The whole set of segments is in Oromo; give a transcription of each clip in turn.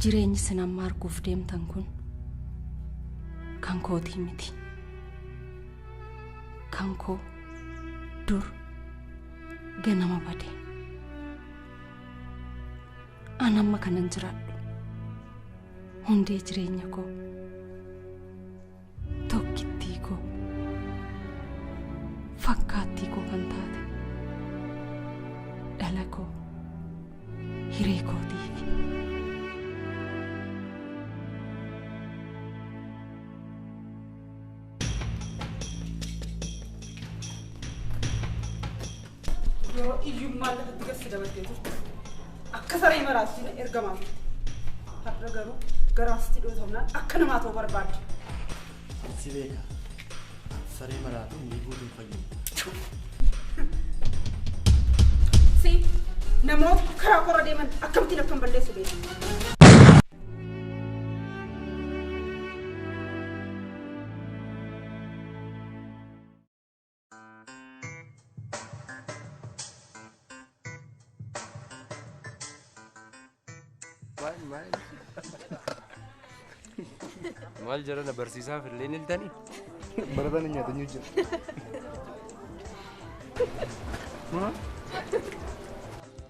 Jireenyi sinamma arguuf deemtan kun kan kootii miti. Kan koo dur ganama bade. An amma kanan jiraadhu. Hundee jireenya koo, tokkittii koo, fakkaattii koo kan taate, dhala koo, hiree kootiifi. iyyummaa lafatti gadi dabalatee turte akka saree maraasine ergamaa har'a garuu garaasti dhootamnaan akka namaa ta'uu barbaadde. Si beeka saree maraatu ni guutuu fayyadu. Si namoota karaa korra deeman akkamittiin akkam balleessu beeku. Maal jarana barsiisaa filleen iltanii? Baratanii nyaatanii jiru.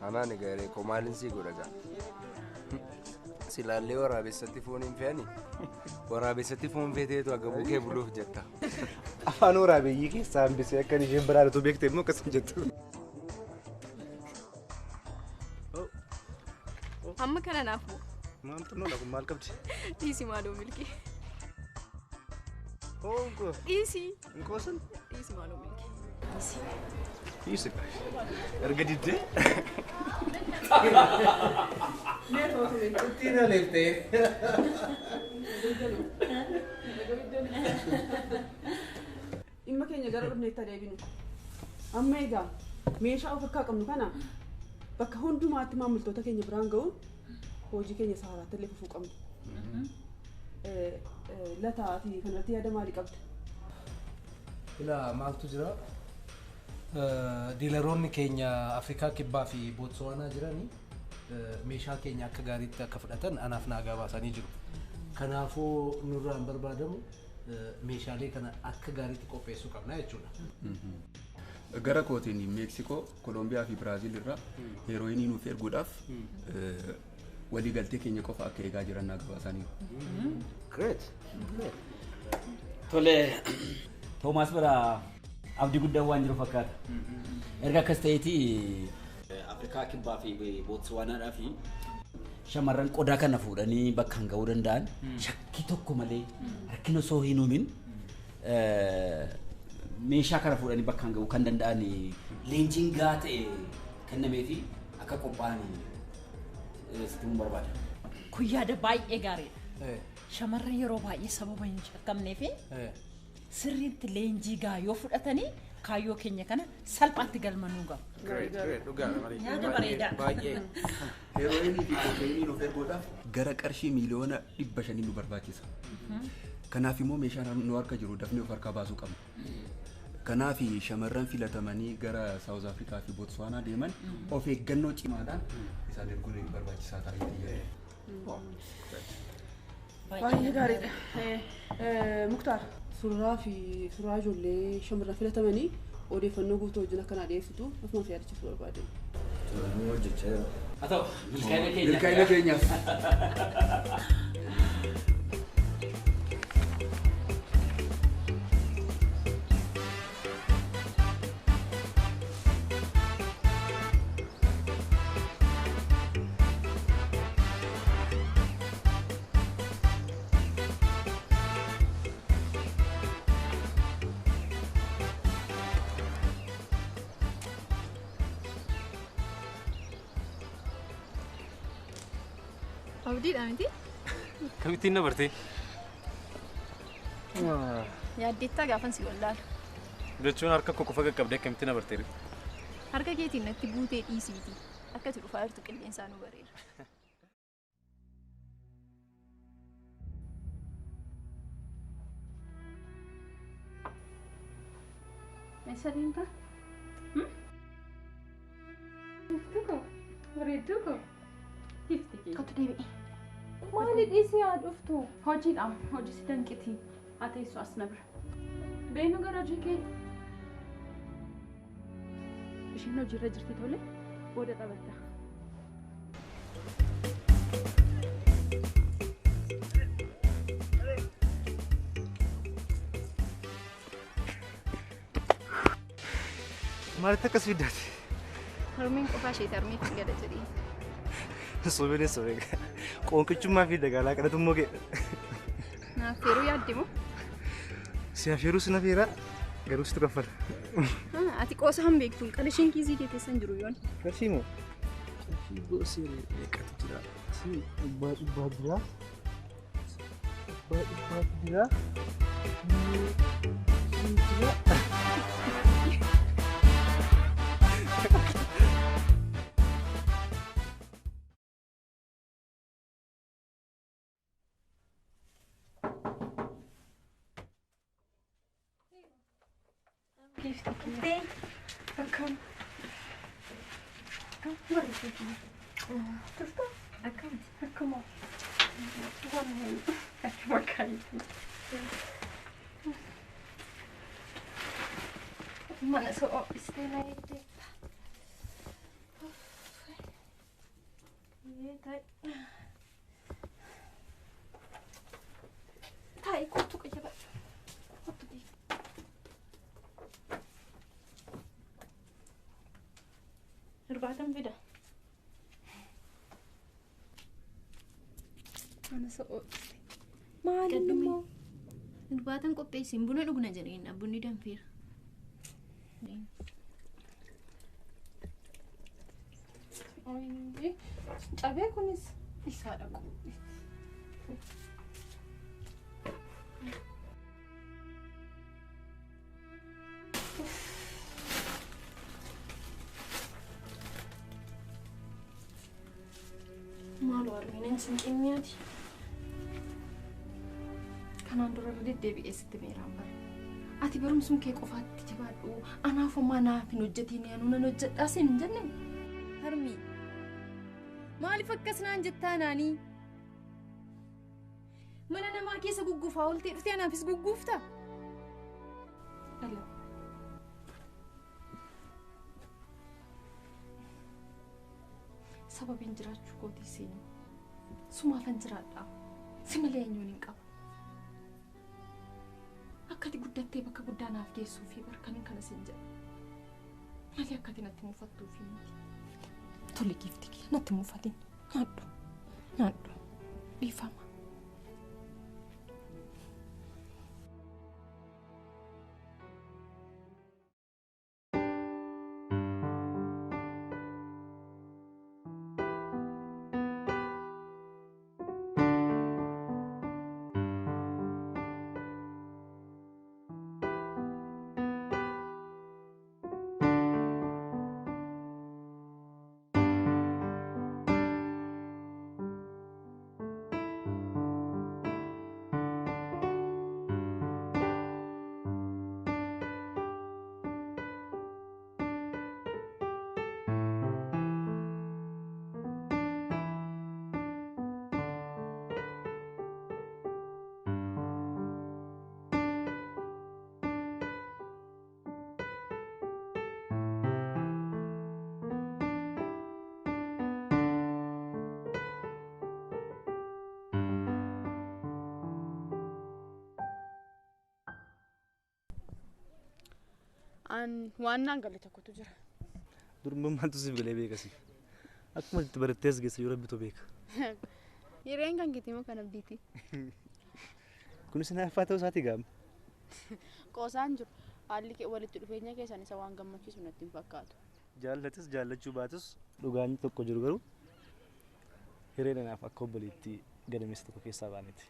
Anaan egaa koo maalin sii godhagaa? Silaallee waraabessatti foon hin fe'anii? Waraabessatti foon feeteetu aga buukee buluuf jetta. Afaan waraabeeyyii keessaa hambisee akka isheen biraadhatu beekte immoo akkasuma jettu. Amma kana naafu. Maaltu nola kun maal qabdi? Dhiisi maaloo milkii. Onko. Dhiisi. Nkoosan? Dhiisi maaloo milkii. Dhiisi. Dhiisi. Erga diddee. Ittiin aleeftee. Dhimma keenya gara dhufneetti adeeminu. Amma egaa meeshaa of harkaa qabnu kana bakka hundumaatti maamiltoota keenya biraan ga'uun hojii keenya saaraatti illee fufuu qabnu. Lataatii kanarratti yaada maalii qabda? Ilaa maaltu jira? Diilaroonni keenya Afrikaa Kibbaa fi Bootsuwaanaa jiranii meeshaa keenya akka gaariitti akka fudhatan anaaf naagaa baasanii jiru. Kanaafuu nurraan barbaadamu meeshaalee kana akka gaariitti qopheessuu qabna jechuudha. Gara kootiin Meeksikoo, Kolombiyaa fi Biraazil irraa heerooyinii nuuf erguudhaaf walii galtee keenya qofa akka eegaa jiran naagaa baasaniiru. Great. Tole Toomaas bira abdii guddaa waan jiru fakkaata. Erga akkas ta'eeti Afrikaa Kibbaa fi Bootsuwaanaadhaa fi shamarran qodaa kana fuudhanii bakka ga'uu danda'an shakkii tokko malee rakkina osoo hin uumin meeshaa kana fuudhanii bakka ga'uu kan danda'an leenjiin gahaa ta'e kennameefi akka qophaa'anii sitti barbaada. Kun yaada baay'ee gaariidha. Shamarran yeroo baay'ee sababa hin shakkamneef sirriitti leenjii gahaa yoo fudhatanii kaayyoo keenya kana salphaatti galmanuu gahu. Yaada bareedaa. Baay'ee. Heerooyinii fi kookeenii nuuf erguudhaaf gara qarshii miliyoona 500 nu barbaachisa. Kanaaf immoo meeshaan nu harka jiru dafnee of harkaa baasuu qabna. Kanaaf shamarran filatamanii gara South Africa fi Botswana deeman of eeggannoo cimaadhaan isaan erguun barbaachisaa ta'ee Baay'ee gaariidha. Muktaar, suuraa ijoollee shamarran filatamanii odeeffannoo guutuu wajjin akkanaa dhiyeessitu akkasumas yaadachiisuu barbaade. Turanii hojjechaa jiru. Haa ta'u, milkaa'ina milkaa'ina keenyaaf. Abdiidha miti? Kamittiin na bartee? Yaaddeettaa gaafan si wallaalu. Jechuun harka koo qofa qaqqabdee kamittiin na bartee? Harka keetiin natti buutee dhiisiiti. Akka ati dhufaa jirtu qilleensaa nu bareera. Eessa deemta? Iftuko? Bareedduko? Ifti kee? Kottu deebi'i. Maali dhiisee haa dhuftu? Hojiidhaam. Hojii si danqiti. Haa teessu as na bira. Beenu gara hojii kee. Isheen hojiirra jirti tole. Booda taphatta. Maalitti akkas fiddaati? Harmeen qofaa ishee tarmee kan gada jedhee. Sobeen sobeen qoonqichummaa fi dagaalaa kadhatu immoo ga'e. Naaf feeruu yaadde moo? Si afeeruu si nafeera garuu situ kaffala. Ati qoosa han beektuun qarshii kiisii kee keessan jiru yoon. Qarshii moo? Qarshii goosee meeqatu jira? Si dhibbaa jira? Dhibbaatu jira? Mana so istela ite. Tai kottu ka jaba. Kottu di. Irbaatan fida. Mana so maali mo? Irbaatan qopheessin buna dhugna jedheen bunni danfeera. Oye, cabee kunis isaadha qo. Maal warreen sinqinniyaati. Kanaan dura deddeebi'ee sitti meeraan bara. Ati barumsum kee qofaatti jabaadhu. Anaaf homaa naaf hin hojjetiin yaanu nan hojjedhaa siin hin jenne. Harmii. Maaliif akkas naan jettaa naanii? Mana namaa keessa gugguufaa oltee dhuftee anaafis gugguufta? Dhala. Sababiin jiraachuu kootii seenu. Sumaafan jiraadhaa. Si malee eenyuun hin qabu. Akkati guddattee bakka guddaa naaf geessuu fi barkaniin kana siin jedha. Malee akkati natti mufattuu fi miti. Tole gifti kee natti mufatin. Naaddu. Dhiifama. Waan galee tokkotu jira. Durummaantu siif galee beekasi. Akkuma itti barattees geessa yoo rabbitu beeka. Hireen kan keetii moo kan abdiiti? Kunis naaffaa ta'uu isaati gaama. Qoosaan jiru. Haalli walitti dhufeenya keessan isa waan gammachiisu natti hin fakkaatu. Jaallatis jaallachuu baatus dhugaan tokko jiru garuu Hiriiranaaf akka obboleetti gadameessa tokko keessaa baaneeti.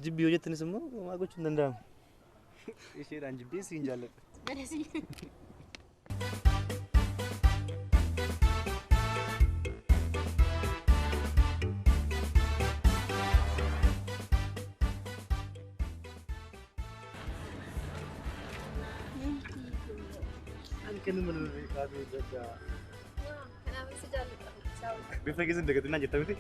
Jibbii yoo jettanis immoo maa gochuun danda'ama. Isheedhaan jibbii siin jaalladha. Kan mana kaatu jaga. Kenapa sih jalan? Biasa kita deketin aja tapi sih.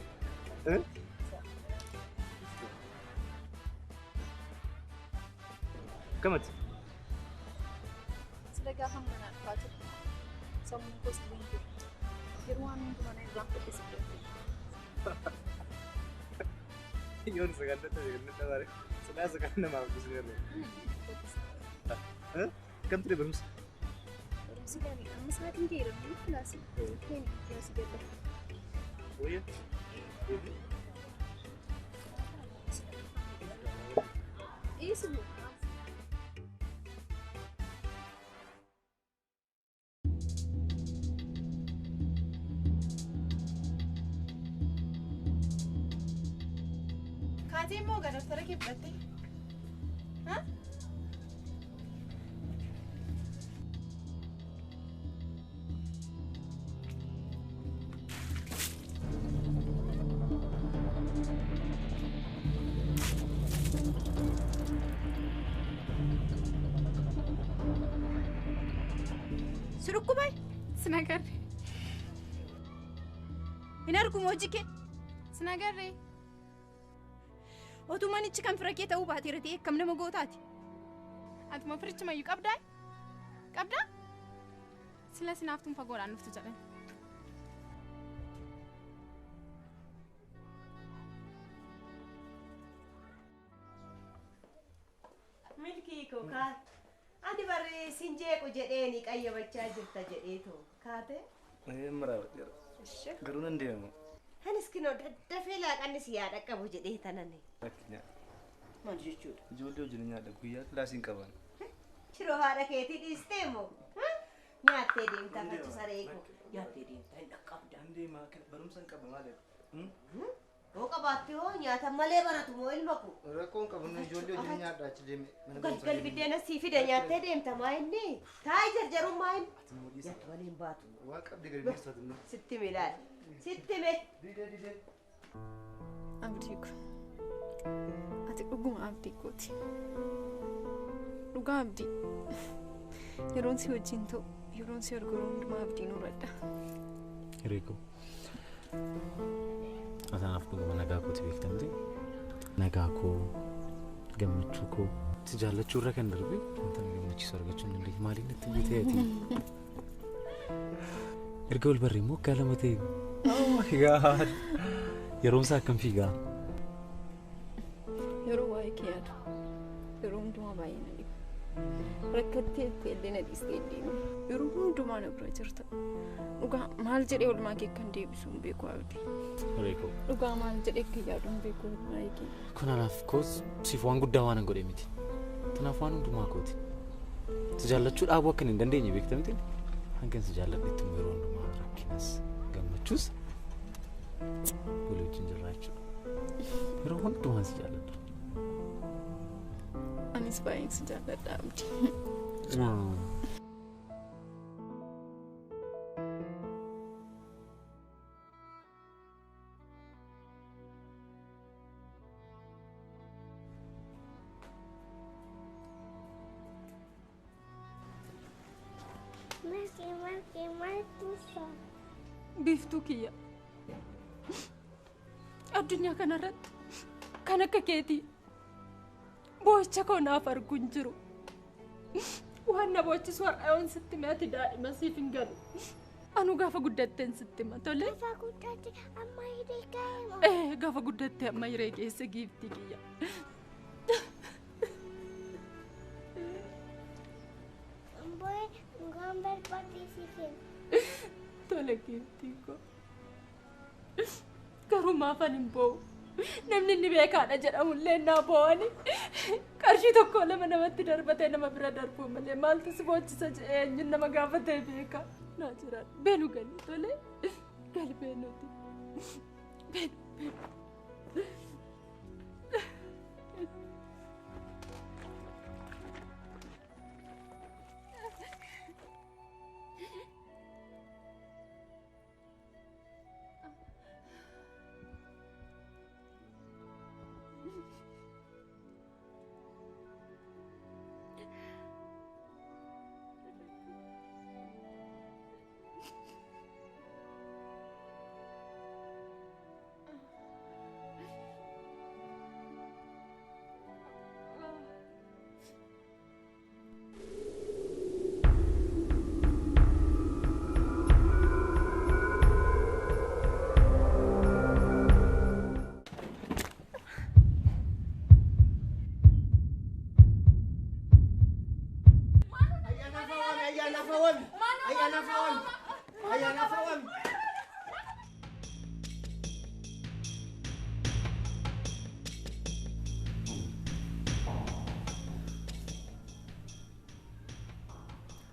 Kamat. Sudah gaham mana kacu? Sama kos lingkup. Kiruan mana yang berangkat di situ? Yon sekarang tuh yang nanti baru. Sudah sekarang nama aku sendiri. Kamu tidak bermus? Sudah nih, masalah tinggi dong, nggak sih? Ini ya sudah. Oh ya. Ini semua. Kaji mau gak daftar lagi berarti? Hah? Surukku bay? Senagar. Inar ku moji ke? Senagar re. Otu manichi kan fira kee ta'uu baate irratti eekkam nama gootaati. Ati ma firichi mayyuu qabdaa? Qabdaa? Sila sinaaftuun fagoodhaan dhuftu jedhan. Milkii koo kaa. Ati barree sinjeequ jedheeni qayyabachaa jirta jedheetu kaate. Maraawwadheera. Garuu nan deema. Anis kinoo daddafee laaqanni si yaada qabu jedhee tanani. Rakkinyaa. Maal jechuudha? Ijoollee wajjin nyaadha guyyaa kilaasiin qaban. Shiroo haadha keetii dhiistee moo? Nyaattee deemtaa fachu saree koo. Nyaattee deemtaa hin dhaqqabda. Nan deema barumsa hin qaba maaliif? Yoo qabaatte hoo nyaata malee baratu moo ilma koo? Rakkoon qabu ijoollee wajjin nyaadha achi deeme. Galgal biddeena sii fide nyaattee deemta maa inni? Taa'ii jarjarummaa inni? Nyaata malee hin baatu. Waa qabdi gadi dhiyeessatu. Sitti milaal. Sitti mee. Didee. Abdii ko. Ati dhuguma abdii kooti. Dhugaa abdii. Yeroon si wajjin ta'u, yeroon si argaru hundumaa abdiin uradha. Hiriiko. Atanaaf dhuguma nagaa kooti beektamte. Nagaa koo, gammachuu koo, si jaallachuu irra kan darbe wanta na gammachiisu argachuu hin dandeenye. Maaliin natti buuteeti? Erga wal barree immoo waggaa lama ta'e. Oh my god. Yeroon isaa akkam fiigaa? Yeroo waa'ee kee yaadu. Yeroo hundumaa baay'ee na dhiba. Rakkattee illee na dhiistee deemu. Yeroo hundumaa na bira jirta. Dhugaa maal jedhee oolmaa kee kan deebisu hin beeku abdii. Hiriiko. Dhugaa maal jedhee kan yaadu hin beeku waa'ee kee. Kun anaaf koos siif waan guddaa waan hin godhe miti. Kanaaf waan hundumaa kooti. Si jaallachuu dhaabuu akka hin dandeenye beektamte hanqin si jaalladhetti yeroo hundumaa rakkinas gammachuus walii wajjin jiraachuudha. Yeroo hundumaa si jaalladha. Anis baay'een si jaalladha abdii. Biftuu kiyya. Addunyaa kanarratti kan akka keetii boo'icha koo naaf arguu hin jiru. Waan na boo'ichisu har'ayoon sitti meeti daa'ima siif hin galu. Anu gaafa guddatteen sitti hima tole. Gaafa guddatte amma hiree gaa'ema. Gaafa guddatte amma hiree geesse giiftii kiyya. Ngaan barbaadisiifin. Tole giiftii koo. Garuu maafan hin boo'u. Namni inni beekaadha jedhamullee naa boo'ani. Qarshii tokko lama namatti darbatee nama bira darbuu malee maaltu si boochisa jedhee eenyuun nama gaafatee beeka. Naa jiraan beenu gali tole. Gali beenuti.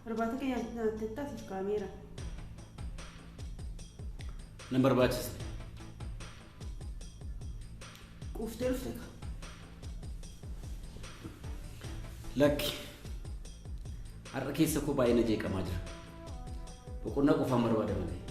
Irbaata keenya tettaasiif kaameera. Nan barbaachisa. Quuftee dhufte ka. Lakki. Har'a keessa koo baay'ee na jeeqamaa jira. Boqonnaa qofaan barbaada malee.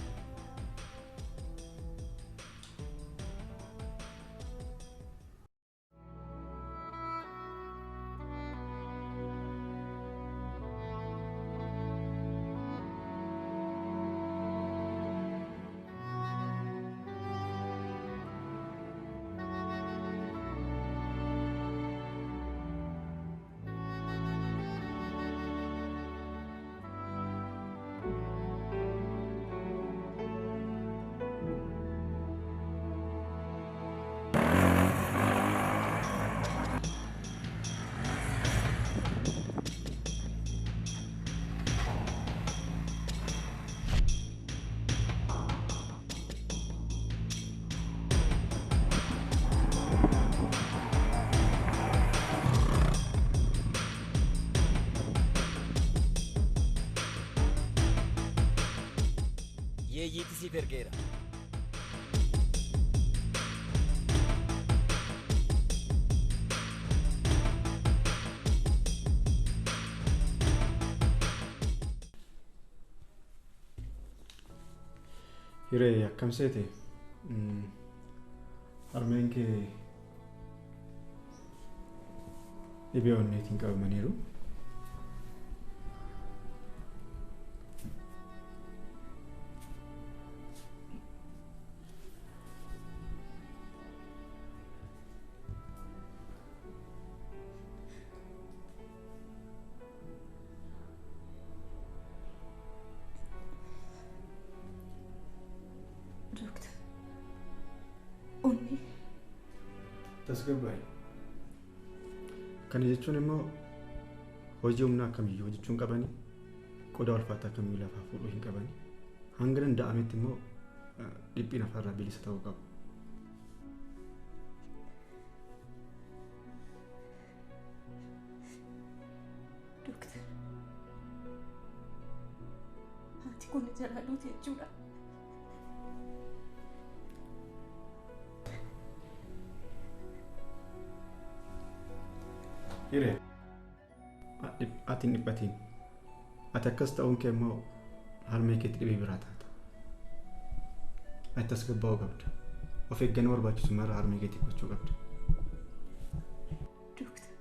Yeeyiiti siif ergeera. Hiree akkam seete? Harmeen kee dhibee onneetiin qabamaniiru. Tasgabbaa'e. Kana jechuun immoo hojii humnaa akkamiyyuu hojjechuun qabanii qodaa ulfaataa akkamiyyuu lafaa fuudhuu hin qabanii hanga danda'ametti immoo dhiphina afaarraa bilisa ta'uu qabu. Dooktar, haati kun jalaa duuti jechuudha. Hiree, ati hin dhiphatiin. Ati akkas ta'uun kee immoo harmee keetti dhibee biraa taata. Ati tasgabbaa'uu qabda. Of eeggannoo barbaachisu mara harmee keetti gochuu qabda. Dooktar,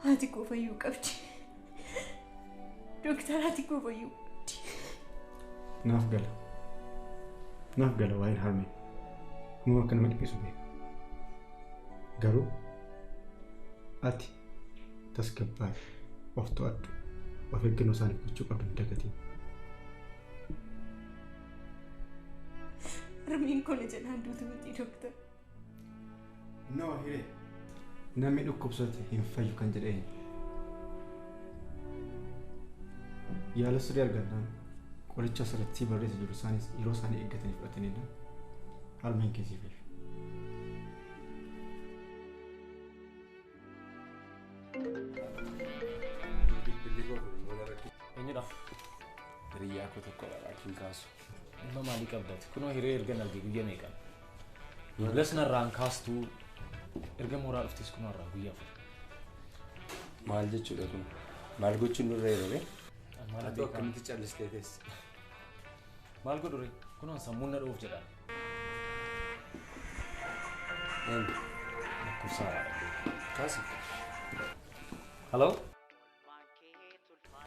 haati koo fayyuu qabdi. Dooktar, haati koo fayyuu qabdi. Naaf gala waa'een harmee. Immoo akka nama dhiphisu beeka. Garuu ati tasgabbaa'i, of to'adhu, of eeggannoo isaaniif gochuu qabdu hin dagatiin. Harmeen kun jalaan duutu miti dooktar. No, Hiree. Namni dhukkubsate hin fayyu kan jedheen. Yaala sirrii argannaan qoricha asirratti barreessa jiru isaanis yeroo isaanii eeggatanii fudhatanidha. Harmeen keessii fayyu. Eenyudha? Hiriyaa koo tokkodha laakiin kaasu. Dhimma maalii qabdati? Kunoo hiree erga arge guyyaa meeqa? Iblas narraan kaastuu erga mooraa dhuftes kun har'aa guyyaa afur. Maal jechuudha kun? Maal gochuun nurra yeroo Ati akkamitti callistee teesse? Maal godhure? Kunoon sammuun na dhuuf jedha. Lakkoofsaa. Kaasi. Hello?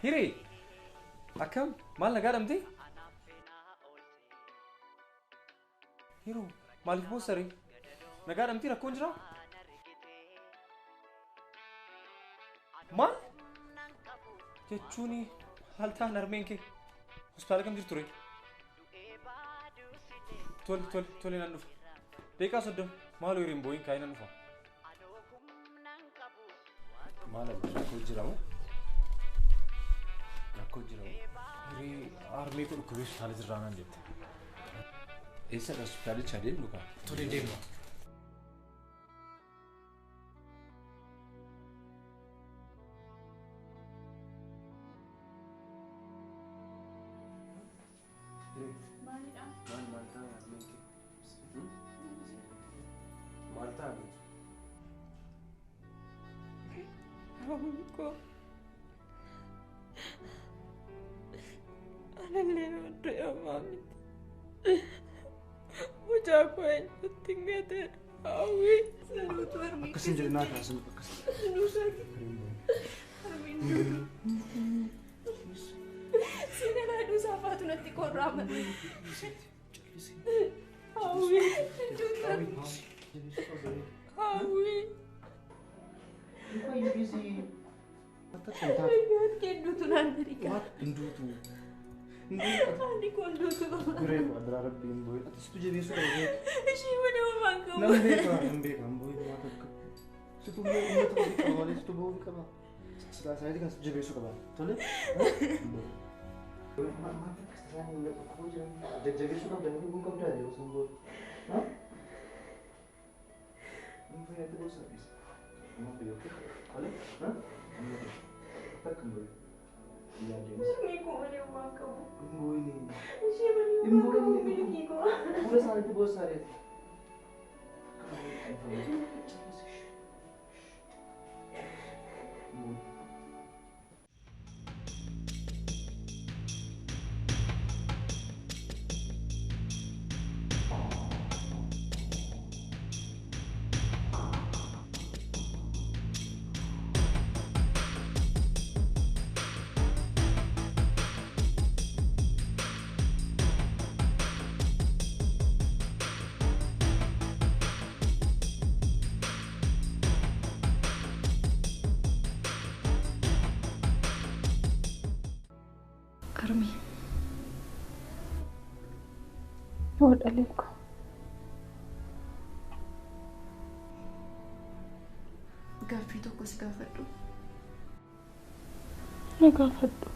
Hiri! Akkam? Maal nagaa dhamti? Hiru, maaliif boosari? Nagaa dhamti rakkoon jira? Maal? Jechuuni haal ta'an harmeen kee hospitaala kam jirtu ture? Tole nan dhufa. Deeqaa 30 maaloo hiriin booyin kaa'ee nan dhufa. Maal rakkoo jira moo? Rakkoo jira moo? Hirii harmee koo dhukkubee hospitaala jirraa naan jette. Eessa hospitaalicha adeemnu kaa? Tole deemna. Aku analee maddu yammaa miti. Mucaa koo eenyutti hin gatee hawwii sanuutu harmee. Akkasin jirnaa kaasan akkasin. Sina naaduu saafaatu natti korraa malee. Hawwii hawwii. Kenduutu naan diriiraa. Hinduutu. Ani konduutu. Guree adda rabbiin booyi. Ati situ jabeessu qaba. Ishii mana waan qabu. Nan beeka booyi waan akka. Situ uummata ofii qaba malee situ booyi qaba. Saayitii kan situ jabeessu qaba. Tole. Jajjabeessu qabda namni kun qabdaa yeroo sun booyi. Inni fayyadu gosa abis. Amma fayyadu. Tole. Takkan booyi. Ini kau ada orang kamu. Imbu ini. Siapa ni orang kamu miliki kau? Udah sana itu bos saya. Armi. What a look. Gaaffii tokko si gaafadhu. Na gaafadhu.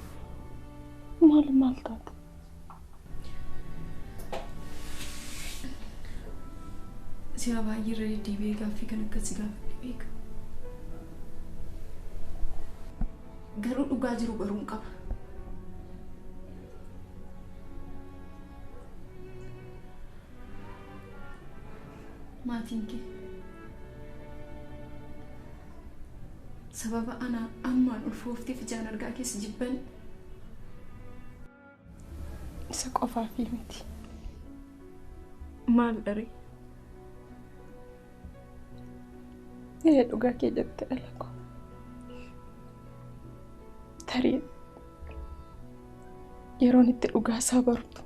Maal taate? Si'a baay'ee irra deddeebi'ee gaaffii kan akkasii gaafadhe beeka. Garuu dhugaa jiru baruun qaba. Maatiin kee sababa ana ammaan ulfoofteef ijaan argaa keessa jibban isa qofaafi miti. Maal dharee? Dhugaa kee jette dhala koo. Tarii yeroon itti dhugaa isaa bartu,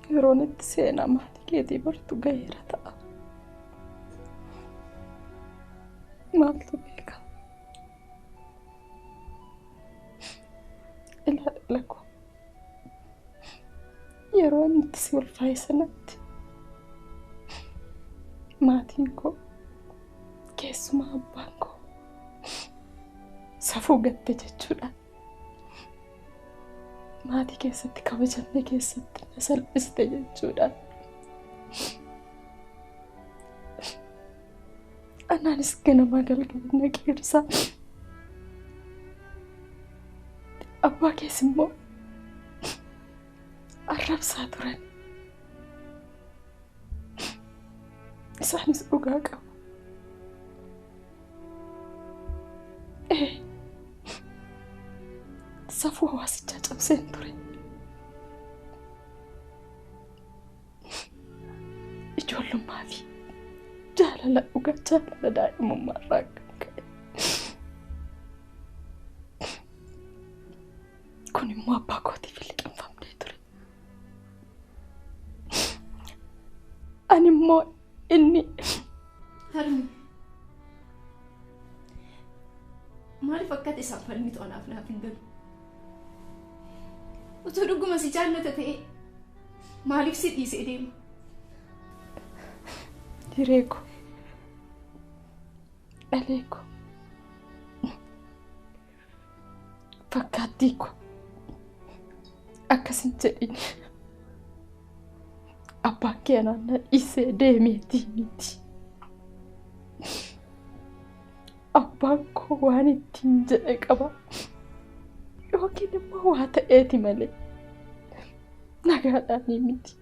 yeroon itti seenaa maatii keetii bartu gaheera ta'a. Maaltu beeka? Ilaala koo. Yeroo itti si ulfaa'e sanatti maatiin koo keessumaa abbaan koo safuu gatte jechuudha. Maatii keessatti kabajamne keessatti na salphiste jechuudha. Anaanis ganama galgala naqeersa. Abbaa keessa immoo arrabsaa turan. isaanis dhugaa qabu. Safuu hawaasichaa cabseen ture. Ijoollummaa fi jaalala dhugaa jaalala daa'imummaa irraa kan ka'e. Kun immoo abbaa kootiif liqinfamnee ture. Ani immoo inni harmi maaliif akkati isaan falmi to'anaaf naaf hin galu? Utuu dhuguma si jaallata ta'e maaliif si dhiisee deema? Hireeko, dhaleeko, fakkaattiiko akkasin jedhin abbaan kee naannaa dhiisee deemeetii miti. Abbaan koo waan ittiin jedhe qaba yookiin immoo waa ta'eeti malee nagaadhaanii miti.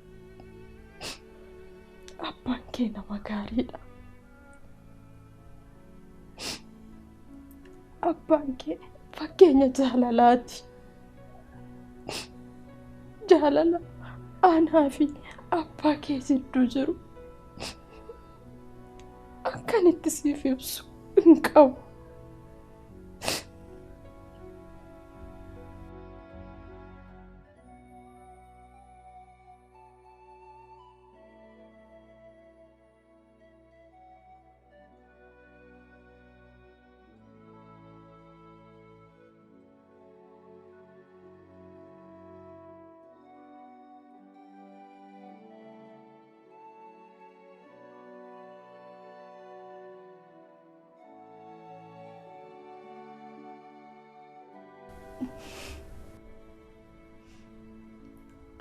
Abbaan kee nama gaariidha. Abbaan kee fakkeenya jaalalaati. Jaalala anaa fi abbaa kee jidduu jiru akkanitti siif ibsu hin qabu.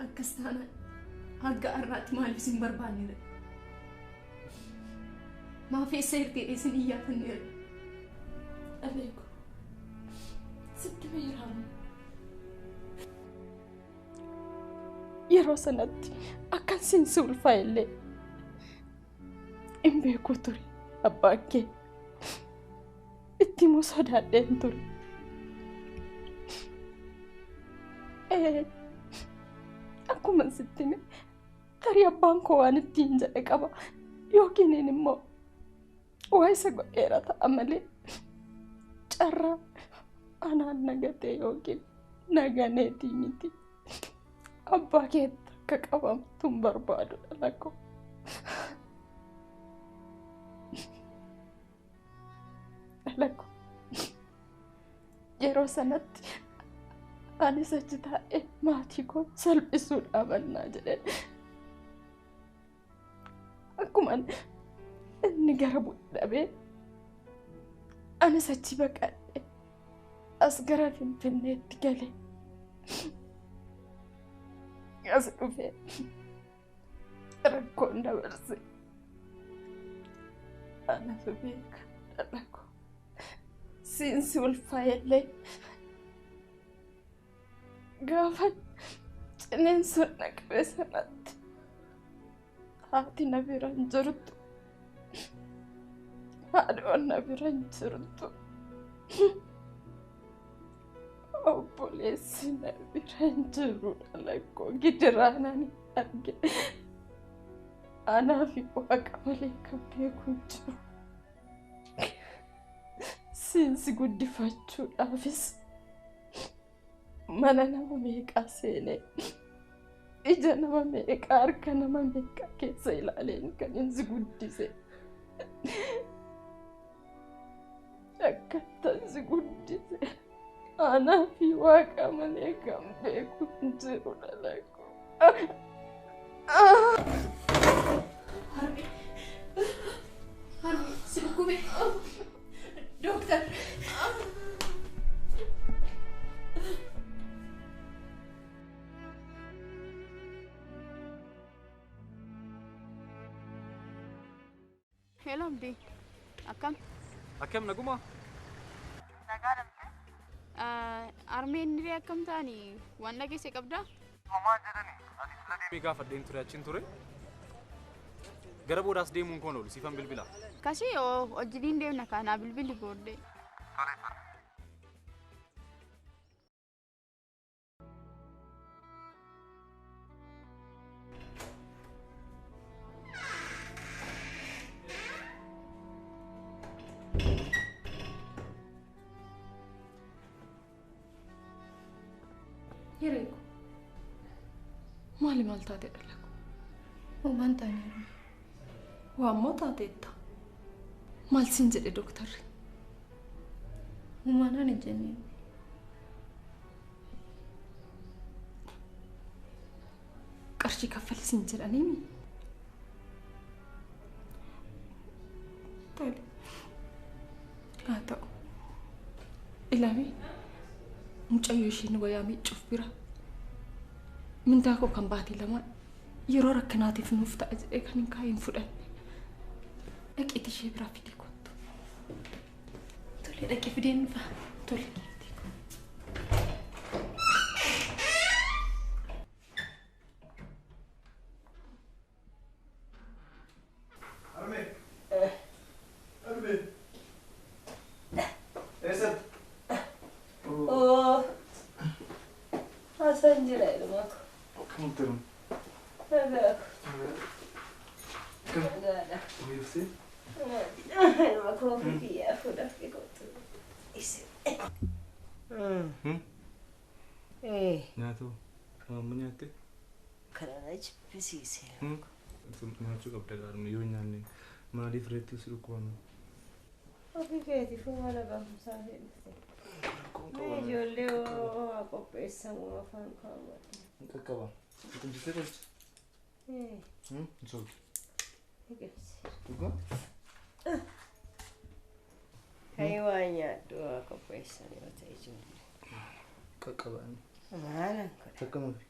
Akkas taanaan hanga har'aatti maaliif isin barbaanneera? Maaf eessa hirtee isin iyyaatanneera? Dhaleeko sitti fayyadamu. Yeroo sanatti akkan siinsi ulfaa illee hin beeku ture abbaan kee. Itti immoo sodaadheen ture. Akkuma sitti tarii abbaan koo waan ittiin jedhe qaba yookiin immoo waa isa godheera ta'a malee carraa anaan nagatee yookiin naganeetii miti. Abbaa keetti akka qabamtu hin barbaadu dhalakoo. Dhalakoo yeroo sanatti anis achi taa'ee maatii koo salphisuudhaaf mannaa jedhee akkuma inni gara bu'ee anis achi baqadhee as gara Finfinneetti galee as dhufee rakkoon dabarse anatu beeka dhalakoo siinsi ulfaa'ellee gaafa cineensuun naqabee sanatti haati na bira hin jirtu haadhoon na bira hin jirtu obboleessi na bira hin jiru dhalakoo gidiraanaan arge anaa fi waaqa malee kan beeku hin jiru. Siinsi guddifachuudhaafis mana nama meeqaa seenee ija nama meeqaa harka nama meeqaa keessa ilaaleen kan inni guddise. Akkattan si guddise anaa fi waaqa malee kan beeku hin jiru dhalakoo. Harmi si dhukkube. Dokter. Hello, Abdi. Akkam? Akkam naguma? Nagaa dhabde? Armeen niree akkam ta'ani? Waan dhageesse qabdaa? Homaa jedhani. Ati sila deemee gaafadheen ture achiin ture. Gara boodaas deemuun koon oolu siifan bilbila. Kasii hojiin deemna kanaa bilbilli booddee. Hiriiko maali maal taatee dhalagu? Waan taaneeru. Waan moo taateetta? Maal siin jedhe dooktarri? Uumaan hin jenneen. Qarshii kaffali siin jedhaniimi? Tole. Haa ta'u. Ilaami. Mucayyoo ishiin wayaa miiccuuf bira. Mindaa koo kan baatii lamaan yeroo rakkinaatiif nuuf ta'a jedhee kan hin kaa'iin fudhanne. Dhaqiitii ishee biraa fidii kottu. Tole dhaqee fideen dhufa. Tole. Nyaatu amma nyaatte? Kana jibbisiise. Nyaachuu qabda gaarumni yoo nyaanne maaliif reetti si dhukkuban? Ofii keetiif mana barumsaa fedhiste. Ijoollee waa qopheessamu afaan kaawwatu. Qaqqaba. Qulqullisee tolchi. Soolti. Dhugaa? Kai waa nyaaddu waa qopheessan yoo ta'e ijoollee. Qaqqabaan. Maalan kun? Akkamitti?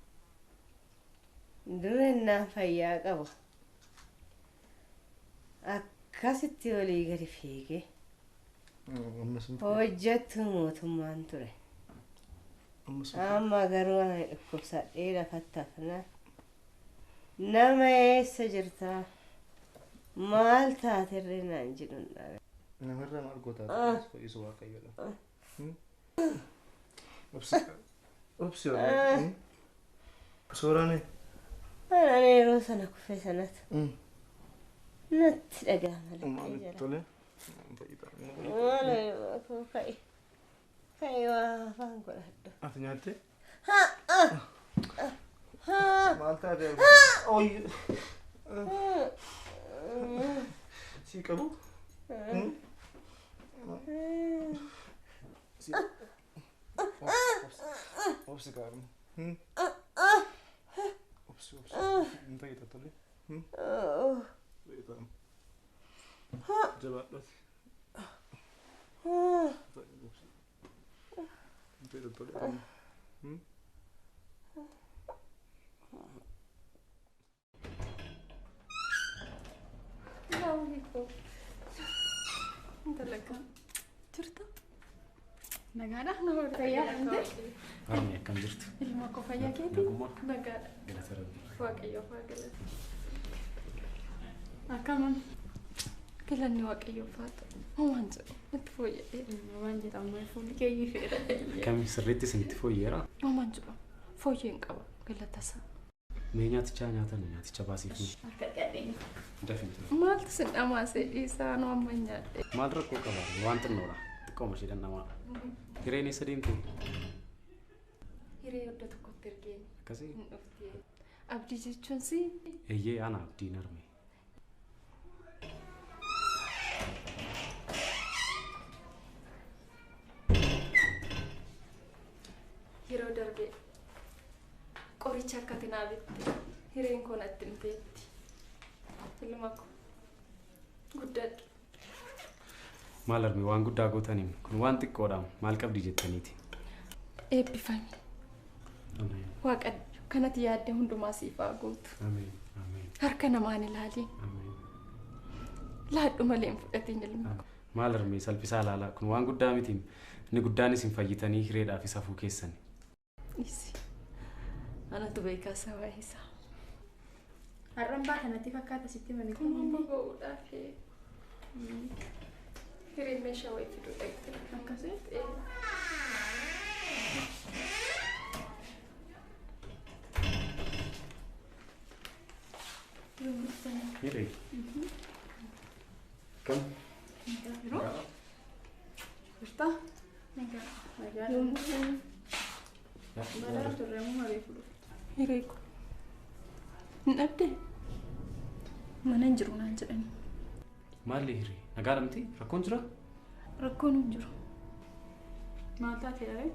Durannaa fayyaa qaba. Akkasitti olii gadi fiigee. Hojjettu mootummaan ture. Amma garuu ani dhukkubsadhee lafatti hafnaan. Nama eessa jirtaa? Maal taaterree naan jedhuun dhabe. Namarraa maal gootaa isu waaqayyoodha. Obsi wala. Soorani. Ani yeroo sana kufe sanatu. Natti dhaga'ama lakkee jira. Tole. Maala yoo kai. Kai waa afaan godhadhu. Ati nyaatte? Ha. Maal taatee? Oy. Si qabu? Si. Obsi gaaruma. Obsi. Inte hitta tole. Veetaan. Jabaadhati. Obsi. Inte hitta tole. Dalaga. Jirta? Nagaadha nama fayyaa dhabde. Harmee akkam jirtu? Ilma koo fayyaa keeti? Nagaadha. Galata rabbi. Waaqayyoof haa galatu. Akkamam? Galanni waaqayyoof haa ta'u. Waan jedhu natti fooyya'ee. Waan jedhamu fuulli keeyyii feera. Akkami sirriitti isinitti fooyyeera? Waan jedhu fooyyeen qaba galata isaa. Mee nyaatichaa nyaatan nyaaticha baasiifni. Akka gadheen. Dafinti. Maaltu sin dhamaasee dhiisaa nu amma nyaadhe. Maal rakkoo qaba? Waan xinnoodha. Xiqqooma ishee dhannamaa. Hireen eessa deemte? Hiree iddoo tokkotti ergeeni. Akkasii? Hin dhuftee. Abdii jechuun si? Eeyyee ana abdiin harme. Yeroo darbee qoricha akkati naa bitte hireen koo natti himteetti. Ilma koo guddadhu. Maal harme waan guddaa gootaniin kun waan xiqqoodha maal qabdi jettaniiti? Eebbifame. Waaqayyo kanatti yaadde hundumaa siif haa guutu. Harka namaan ilaaliin. Laadhu malee hin fudhatin ilma koo. Maal harme salphisaa ilaalaa kun waan guddaa miti inni guddaanis hin fayyitanii hireedhaaf isa fuu keessani. Isi. Anatu beekaa isaa waa'ee isaa. Har'ambaa kanatti fakkaata sitti malee. Bobo'uudhaaf hiree meeshaa wayii fiduu dhaqxe. Akkasii. Hiree. Kam? Furtaa? Nagaa. Madaala turre moo malee fuudhu? Hiree ko. Hin dhabdee? Mana hin jiru naan jedhani. Maalli hiree? Nagaa dhamti? Rakkoon jira? Rakkoon hin jiru. Maal taatee dhabee?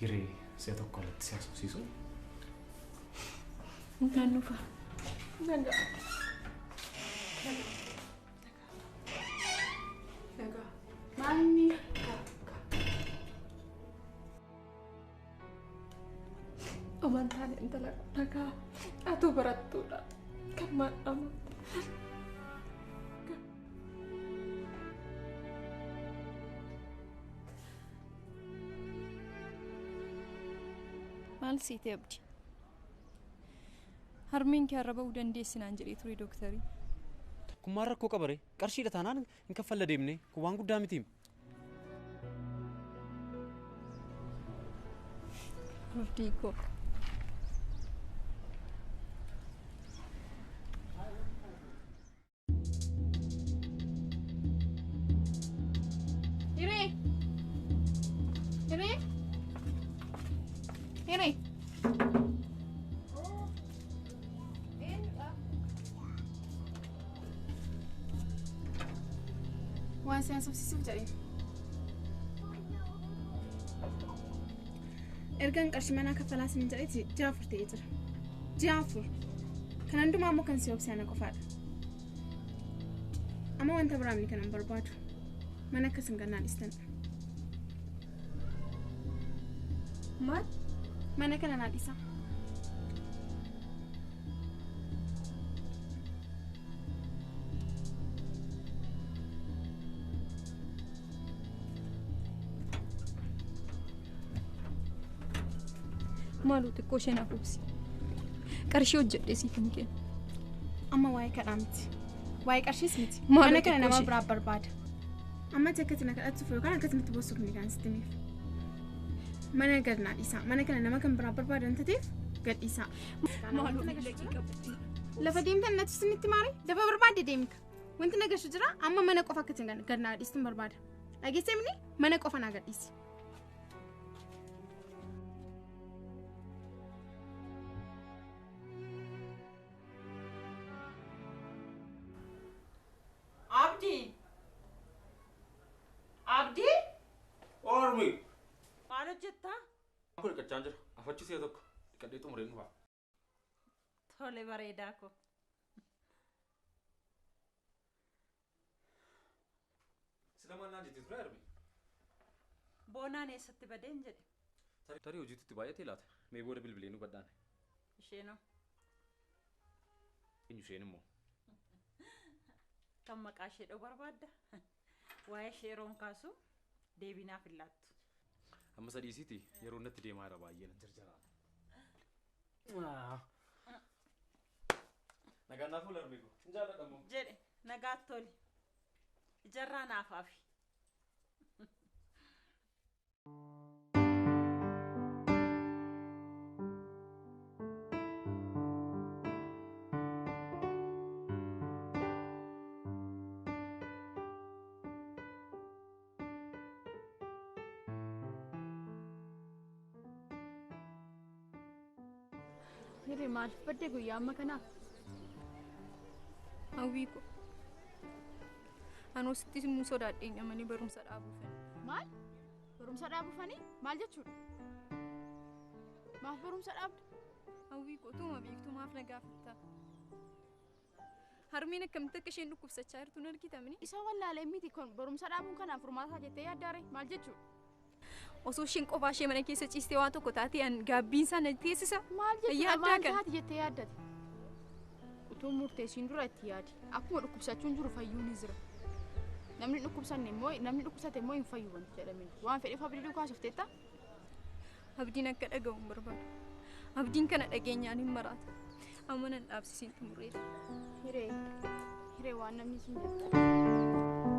Hiree si'a tokko alatti si haasofsiisu? Naan dhufa. Nagaa. Maalni? Amantaan intala nagaa atu barattuudha. Kan maadhama. Maal siite abdi? Harmeen kee arraba u dandeessinaan jedhee ture dooktarii. Kun maal rakkoo qabare? Qarshiidha taanaan hin kaffalla deemne kun waan guddaa miti. Abdii koo. Hiree! Hiree! Hiree! Waan si haasofsiisuuf jedhee. Ergaan qarshii manaa kaffalaa siin jedheeti ji'a 4 ta'ee jira. Ji'a 4. Kan hundumaa immoo kan si obsana qofaadha. Amma wanta biraamni kanan barbaadu. Mana akkas hin gannaan istan. Maal? Mana kana naa dhiisa. Maaloo xiqqoo isheen hafuubsi. Qarshii hojjedhee siif hin kennu. Amma waa'ee kadhaa miti. Waa'ee qarshiis miti. Maaloo Mana kana nama xiqqoo biraa barbaada. Amma akkatti na kadhachuuf yookaan akkasitti boosuuf ni kan sitti miif. Mana gad naa dhiisa. Mana kana nama kan biraa barbaadan tateef gad dhiisa. Maaloo laqii qabatti. Lafa deemtan natti sinitti maari? Lafa barbaadde deemika. Wanti nagashu jira amma mana qofa akkatti gad naa dhiistuun barbaada. Dhageessee mini mana qofa naa gad dhiisi. Abdi? Ormi! Maal hojjettaa? Kun dhiqachaa jira. Afachi si'a tokko dhiqadhee xumureen dhufa. Tole bareedaa ko. Sila maal naan jettee ture Arbi? Boonaan eessatti badeen jedhe. Tarii hojiitti baay'atee laata? Mee booda bilbilee nu badhaane. Isheenoo. Eenyu isheen immoo? Kan maqaa ishee dhoo barbaadda? Waa'ee ishee yeroon kaasu deebinaaf hin laattu. Amma sadiisiiti yeroo natti deemaa jira baay'ee nan jarjaraa. Nagaan naaf oolu Arbi ko. Hin jaalladhamu. Jedhe nagaatti toli. Ijarraa naaf hafi. Hiree maaliif badde guyyaa amma kanaaf? Hawwii ko. Anoo sittis immoo sodaadheenya malee barumsa dhaabuufani. Maal? Barumsa dhaabuufani? Maal jechuudha? Maaf barumsa dhaabdu? Hawwii ko tuma beektu maaf na gaafatta? Harmeen akkamitti akka isheen dhukkubsachaa jirtu hin argitamni? Isa wallaalee miti kun barumsa dhaabuun kanaaf furmaataa jettee yaaddaare maal jechuudha? Osoo isheen qofaa ishee mana keessa ciistee waan tokko taate an gaabbiin isaa natti teessisa. Maal jechuudha? Maal taate jettee yaaddate? Utuu murteessiin dura itti yaadi. Akkuma dhukkubsachuun jiru fayyuu ni jira. Namni dhukkubsate immoo hin fayyu wanti jedhame. Waan fedheef abdii dhukaasuuf teetta? Abdiin akka dhaga'u hin barbaadu. abdiin kana dhageenyaan hin maraata amma nan dhaabsisiin xumureera. Hiree waan namni siin jedhu.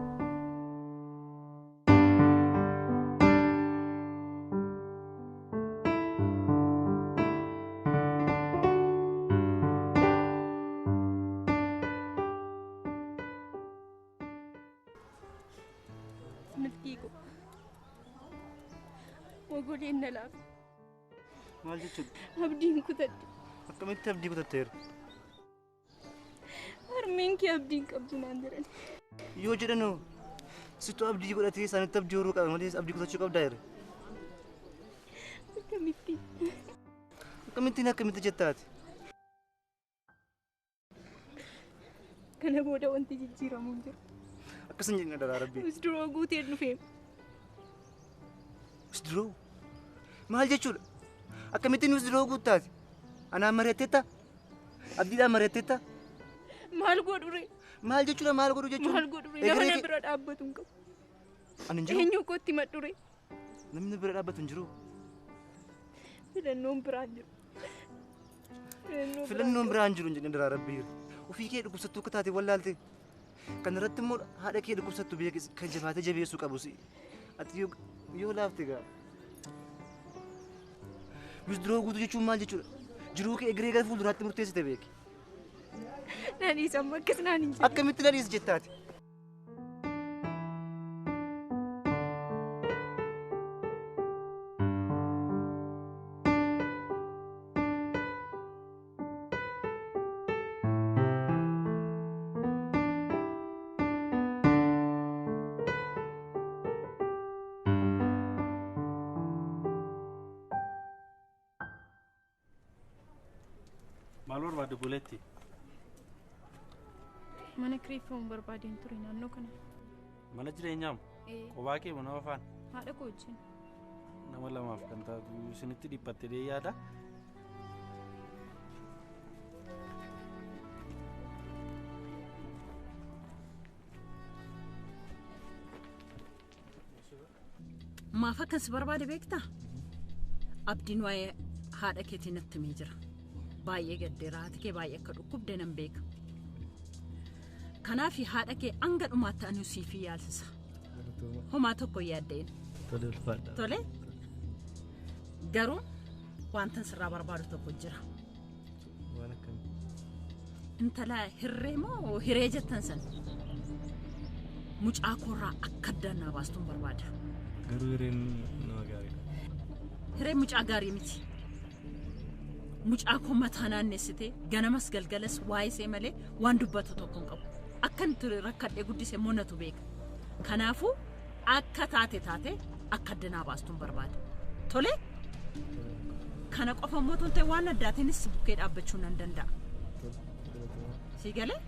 Milkii ko mogoleen na laafa. Maal jechuudha? Abdiin kutadhe. Akkamitti abdii kutatteera? Harmeen kee abdiin qabdu naan jedhan. Yoo jedhanoo sittuu abdii godhatee isaanitti abdii horuu qaba malee abdii kutachuu qabdaa jira. Akkamitti jettaati? Kana booda wanti jijjiiramu hin jiru. Akkasin jedhina daraa rabbii. Usduroo guutee dhufeem. Usduroo? Maal jechuudha? Akkamittiin usduroo guuttaati? Anaan mari'atteetta? Abdiidhaan mari'atteetta? Maal godhure? Maal jechuudha maal godhu jechuudha? Maal godhure? Nama na bira dhaabbatu hin qabu. Ani hin jiru? Eenyu kootti madhure? Namni bira dhaabbatu hin jiru? Filannoon biraan jiru. Filannoon biraan jiru hin jedhina daraa rabbii. Ofii kee dhukkubsattuu akka taate wallaalte. Kan irratti immoo haadha kee dhukkubsattu biyya kan jabaatee jabeessuu qabu. Ati yoo laafte gaa. Wisduroo guutuu jechuun maal jechuudha? Jiruu kee egeree gara fuulduraatti murteessite beeki. Naniisa amma akkas naan hin jedhu. Akkamitti naniisa jettaati? Maal barbaadde buleetti? Mana kireeffamuun barbaadeen ture naannoo kana. Mana jireenyaam? Kophaa kee mana afaan? Haadha koo wajjin. Nama lamaaf kan taatu isinitti dhiphatte dee yaada? Maaf akkas barbaade beektaa? Abdiin waa'ee haadha keetii natti himee jira. Baay'ee gaddeera haati kee baay'ee akka dhukkubde nan beeka. Kanaaf haadha kee hanga dhumaatti ani siif yaalsisa. Homaa tokko yaaddeen. Tole ulfaadha. Tole. Garuu wanta sirraa barbaadu tokko jira. Waan akkamii? Intala hirree moo hiree jettan san? Mucaa koorraa akka addaan naa baastuun barbaada. Garuu hireen nama gaariidha. Hireen mucaa gaarii miti. Mucaa koo mataa naannessitee ganamas galgalas waa'ee ishee malee waan dubbatu tokko hin qabu. Akkan ture rakkadhee guddise monatu beeka. Kanaafuu akka taate akka addanaa baastuun barbaada. Tole? Kana qofa immoo toltee waan addaatiinis bukkee dhaabbachuu nan danda'a. Sii galee?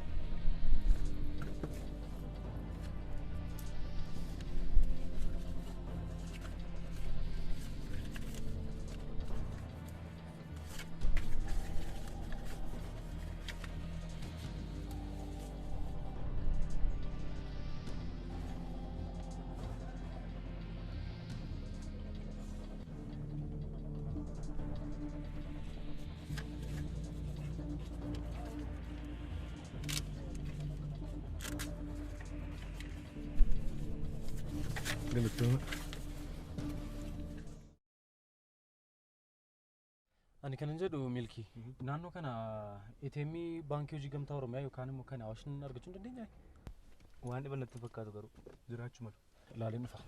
Ani kanan jedhu milkii naannoo kana ATM baankii hojii gamtaa Oromiyaa yookaan immoo kan Awaashin argachuu hin dandeenyaa? Waan dhiban natti fakkaatu garuu jiraachuu malu. Ilaaleen dhufa.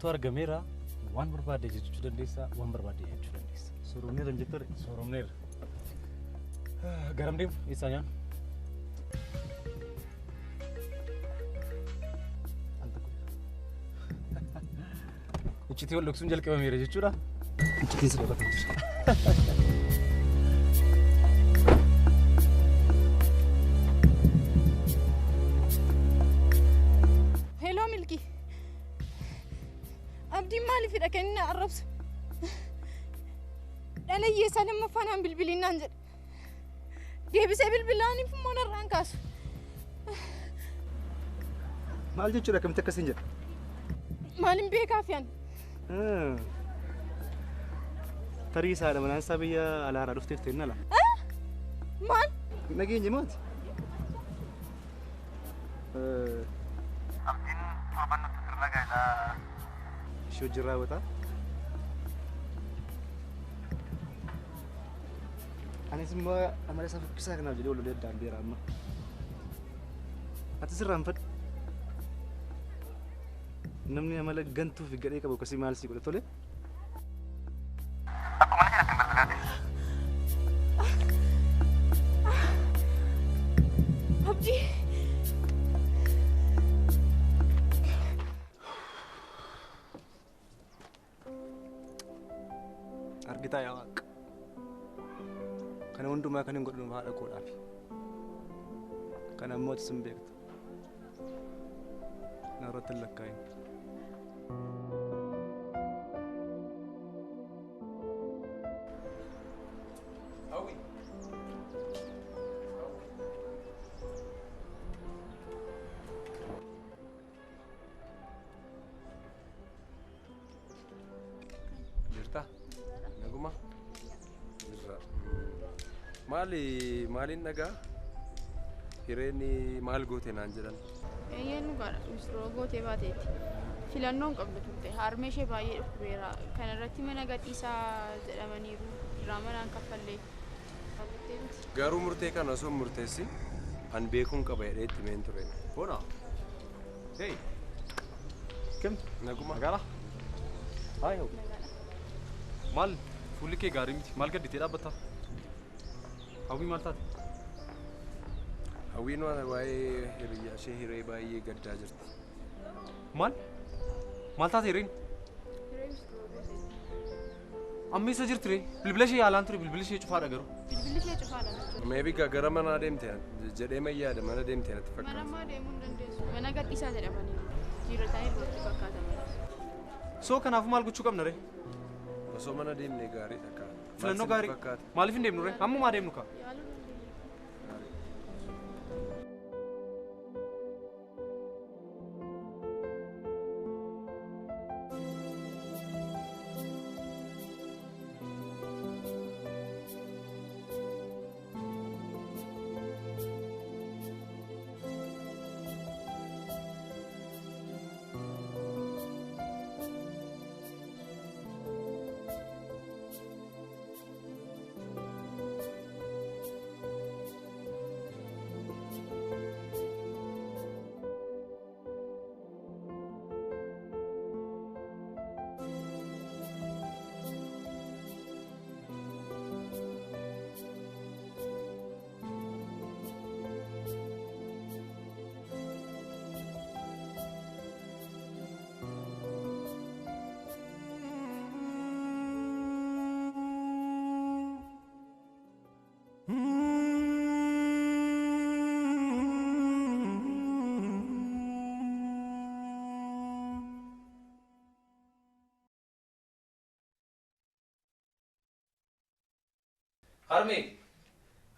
Wantu argameera waan barbaade jechuu dandeessa waan barbaade jechuu dandeessa. Sooromneera jettore sooromneera. Garam deemu isa nyaan. Uccitii wal dhoksuun jalqabameera jechuudha. Uccitii siree bakka jira. Hello Milki. Abdi maaliif hidha kenna arrabsa. Dhalayyee isaa lammaffaan bilbilinaan jedhe. Deebisee bilbilaaniif immoo narraan kaasu. Maal jechuudha akkamitti akkasiin jedha? Maalin beekaaf yaan? Tarii isaadha manaan isaa biyya alaaraa dhufteef ta'in ala. Maal? Nageenya maati? Abdiin torban nuti sirna gaa'elaa. Ishee hojii raawwataa? Anis immoo amala isaa fokkisaa kanaaf jedhee wal addaan beera amma. Ati sirraan fadhu. Namni amala gantuu fi gadhee qabu akkasii maal sii godhe tole? Akkuma ni jedhatti balbilaati. Abdi. Argitaa yaa Waaqa. Kana hundumaa kan hin godhinu haadha koodhaafi. Kana immoo ati sin beekta. Na irratti hin lakkaa'in. Jirta? Naguma? Jirra. Maaliin dhagaa? Hireen maal goote naan jedhan? Eeyyeen dhugaadha. Misirroo gootee baateetti. Filannoon qabdu turte. Harmee ishee baay'ee dhukkubeera. Kana irratti mana gadhiisaa jedhamaniiru. Diraamanaan kaffallee. Garuu murtee kana osoo murteessi an beekuun qaba jedhee itti meen ture. Bona. Hey. Kim? Naguma. Nagala. Hai ho. Maal fuulli kee gaarii miti. Maal gadditee dhaabbatta? Hawwii maal taate? Hawwiin waa'ee hiriyyaa ishee hiree baay'ee gaddaa jirti. Maal? Maal taate hireen? Amma isa jirti ree? Bilbila ishee yaalaan ture bilbila ishee cufaadha garuu. Bilbilli ishee cufaadha. Meebii gara mana deemte jedhee mayyaada mana deemte natti fakkaata. Mana ammaa deemuu hin dandeessu. Mana gadhiisaa jedhamaniiru. Jiratanii irratti fakkaataman. Soo kanaaf maal gochuu qabna ree? Osoo mana deemne gaariidha kaa. Filannoo gaarii. Maaliif hin deemnu ree? Ammumaa deemnu kaa.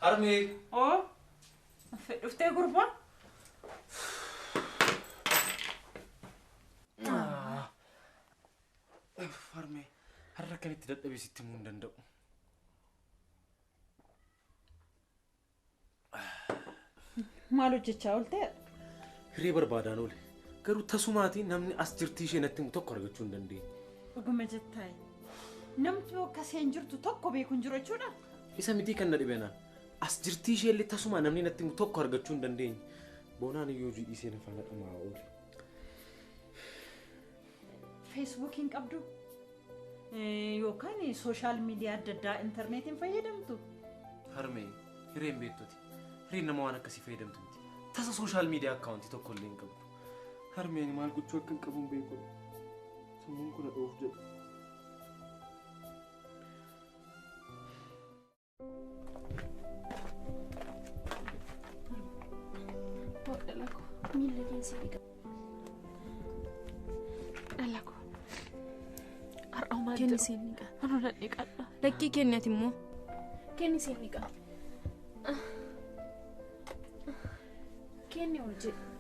Harmee. Oh. Dhuftee gurbaa? Harmee. Har'a akkamitti dadhabee sitti himuu hin danda'u. Maal hojjechaa ooltee? Hiree barbaadaan oole. Garuu tasumaatiin namni as jirtii ishee natti himu tokko argachuu hin dandeenye. Dhuguma jettaayi. Namni akkasiin jirtu tokko beeku hin jiru jechuudha? Isa miti kan na dhibeenaan. As jirtii ishee illee tasuma namni natti himu tokko argachuu hin dandeenye. Boonaan iyyuu hojii dhiisee na faana dhamaa oole. feesbuukiin qabdu yookaan sooshaal miidiyaa adda addaa intarneetiin fayyadamtu. Harmee hireen beektuti. Hireen nama waan akkasii fayyadamtu miti. Tasa sooshaal miidiyaa akkaawuntii tokko illee hin qabdu. Harmeen maal gochuu akka hin qabuun beeku. Sammuun kun dhoof jedhu. Miila keessa dhiiga. Dhalako. Har'aumaa kenni siin dhiiga. Hanuuna dhiiqadha. Lakkii kenneeti immoo. Kenni siin dhiiga. Kenni ol jedhu.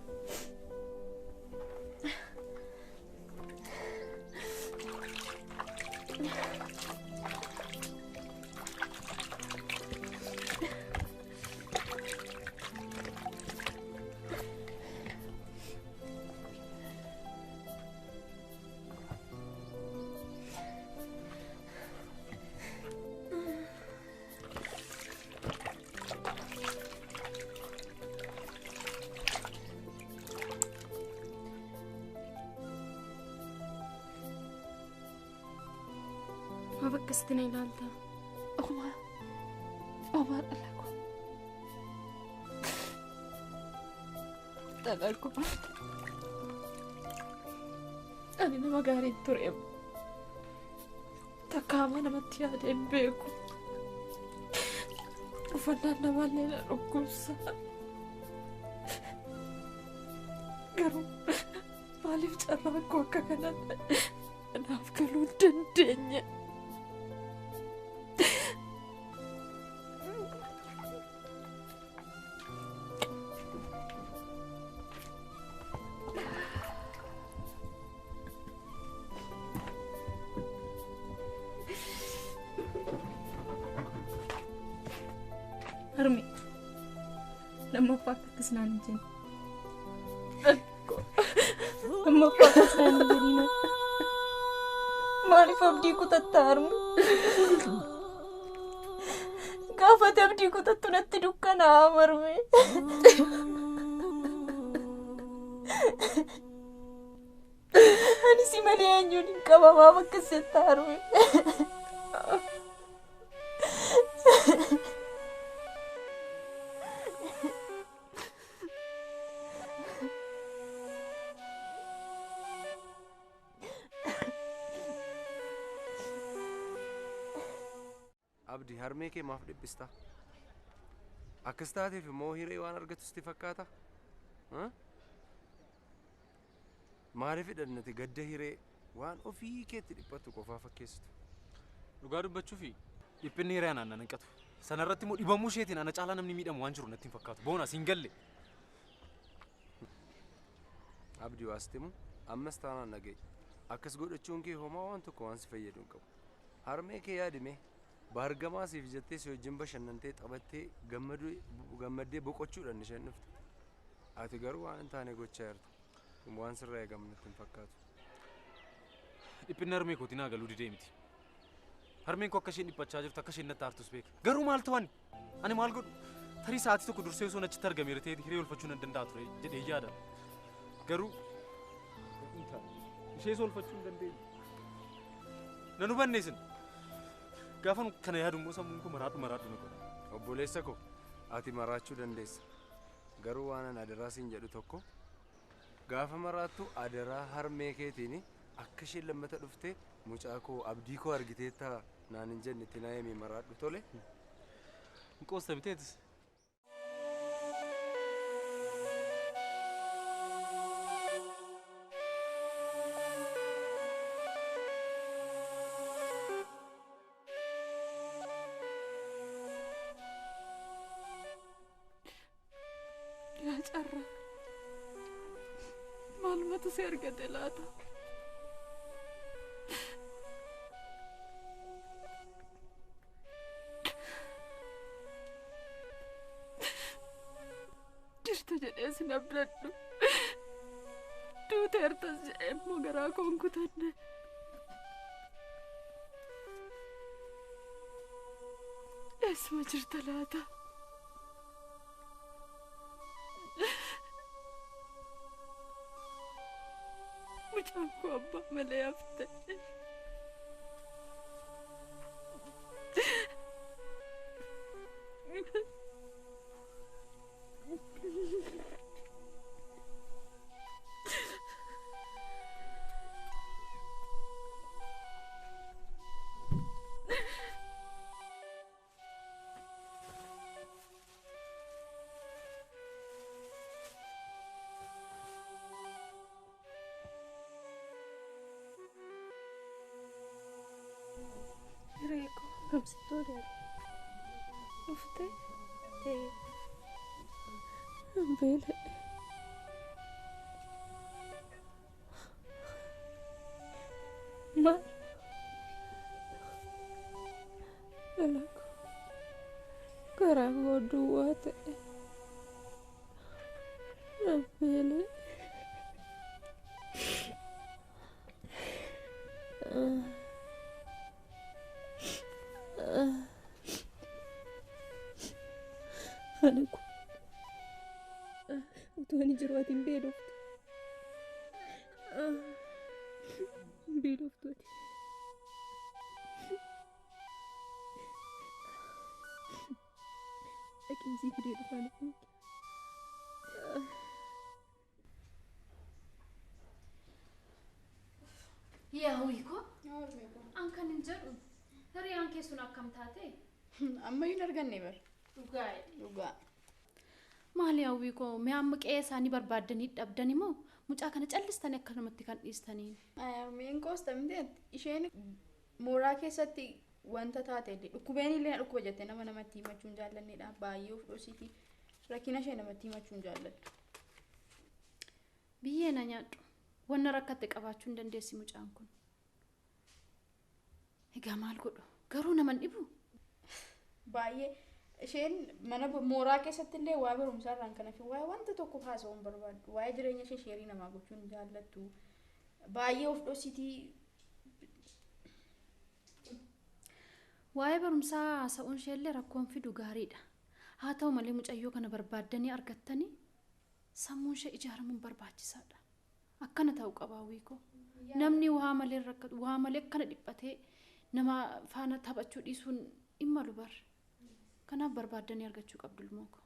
ما بكستني لالتا أما دلكو أنا ما قاري تريم تكاما نمتي هادين بيكو وفنانا مالينا رقوصا قرو مالي بجراكو وكاكنا أنا أفكالو دندنيا أرمي لما فاكر كسنان جن لما فاكر كسنان جنينا ما أعرف أبديكو تتارم كافة أبديكو تتنتي دكانا أمرمي أنا سيماني أنجوني كما ما بكسر تارمي Abdi harmee kee maaf dhiphista? Akkas taateef immoo hiree waan argatu sitti fakkaata? Maaliif hidhannati gadda hiree waan ofii keetti dhiphatu qofaa fakkeessitu? Dhugaa dubbachuufi dhiphinni hiree anaan nan hanqatu. Sana irratti immoo dhibamuu isheetiin ana caalaa namni miidhamu waan jiru natti hin fakkaatu. Boona siin galle. Abdi waastimu ammas taanaan nagaye. Akkas godhachuun kee homaa waan tokko waan si fayyadu hin qabu. Harmee kee yaadime. Baargamaa siif jettee si wajjin bashannantee taphattee gammaddee boqochuudhaan isheen dhufte. Ati garuu waan hin taane gochaa jirta. Waan sirraa eegamu natti hin fakkaatu. Dhiphinni harmee kootii naa galuu didee miti. Harmeen koo akka isheen dhiphachaa jirtu akka isheen natti aartus beeka. Garuu maal ta'an? Ani maal godhu? Tarii sa'aatii tokko dursee osoo achitti argameera ta'ee hiree oolfachuu nan danda'a ture jedhee yaada. Garuu ishee oolfachuu hin dandeenye. Nan hubanne isin. Gaafan kana yaadummoo sammuun koo maraadhu na godha. Obboleessa koo ati maraachuu dandeessa. Garuu waan an adaraa siin jedhu tokko gaafa maraattu adaraa harmee keetiin akka isheen lammata dhufte mucaa koo abdii koo argiteetta naan hin jenne itti naayemii maraadhu tole. Hin qoosta biteetis. Carra maalumatu si argate laata? Jirta jedhee sin abdadhu duuteertas jedhee immoo garaa koon kutanne. Eessuma jirta laata? mucaan koo abbaa malee hafte. Reko, ramsitoria. Ufte. Ambele. Ma. Alako. Karango duwate. Ambele. Anakku utuu ani jiru ati hin beeloftu. Hin beeloftu ati. Dhaqiinsii fidee dhufaan kun. Yaa wiiko. An kan hin jedhu. Hiriyaan keessun akkam taate? Ammayyuu hin arganne bar. Dhugaa. Maali yaa wiiko? Mee amma qe'ee isaanii barbaaddanii dhabdani moo mucaa kana callistanii akka namatti kan dhiistanii? Meen qoostamtee isheen mooraa keessatti wanta taate dhukkubeen illee dhukkuba jettee namatti himachuu hin jaallannedha. Baay'ee of dhoosiiti. Rakkina ishee namatti himachuu hin jaalladhu. Biyyee na nyaadhu. Wanna rakkatte qabaachuu hin dandeessi mucaan kun. Egaa maal godhu? Garuu naman dhibu. Baay'ee isheen mana mooraa keessatti illee waa barumsaa irraan kana fi waa'ee wanta tokko haasa'uu hin barbaaddu. Waa'ee jireenya ishee sheerii namaa gochuu hin jaallattu. Baay'ee of dhoositii. Waa'ee barumsaa haasa'uun ishee illee rakkoon fidu gaariidha. Haa ta'u malee mucayyoo kana barbaaddanii argattanii sammuun ishee ijaaramuun barbaachisaadha. Akkana ta'uu qaba wiiko. Namni waa malee rakkatu waa malee akkana dhiphatee nama faana taphachuu dhiisuun dhimma lubar. Kanaaf barbaaddanii argachuu qabdu ilmoo koo.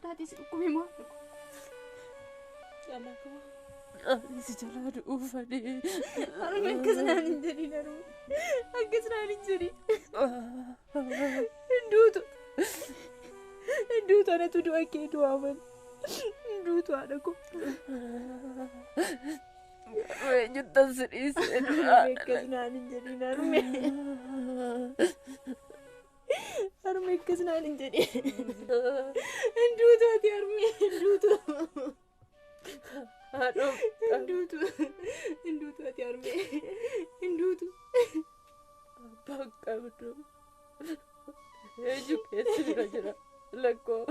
taatis dhukkubee moo Ani si jalaa dhuufadhee. harmee akkasnaan hin jedhin harmee akkasnaan hin jedhin hinduutu anatu du'a kee du'aaman hinduutu haadha koo Eenyuttan si dhiisee akkasnaan hin jedhin harmee akkasnaan hin jedhin hinduutu ati harmee hinduutu ati harmee hinduutu abbaan qabdu eenyu keessi bira jira lakkoo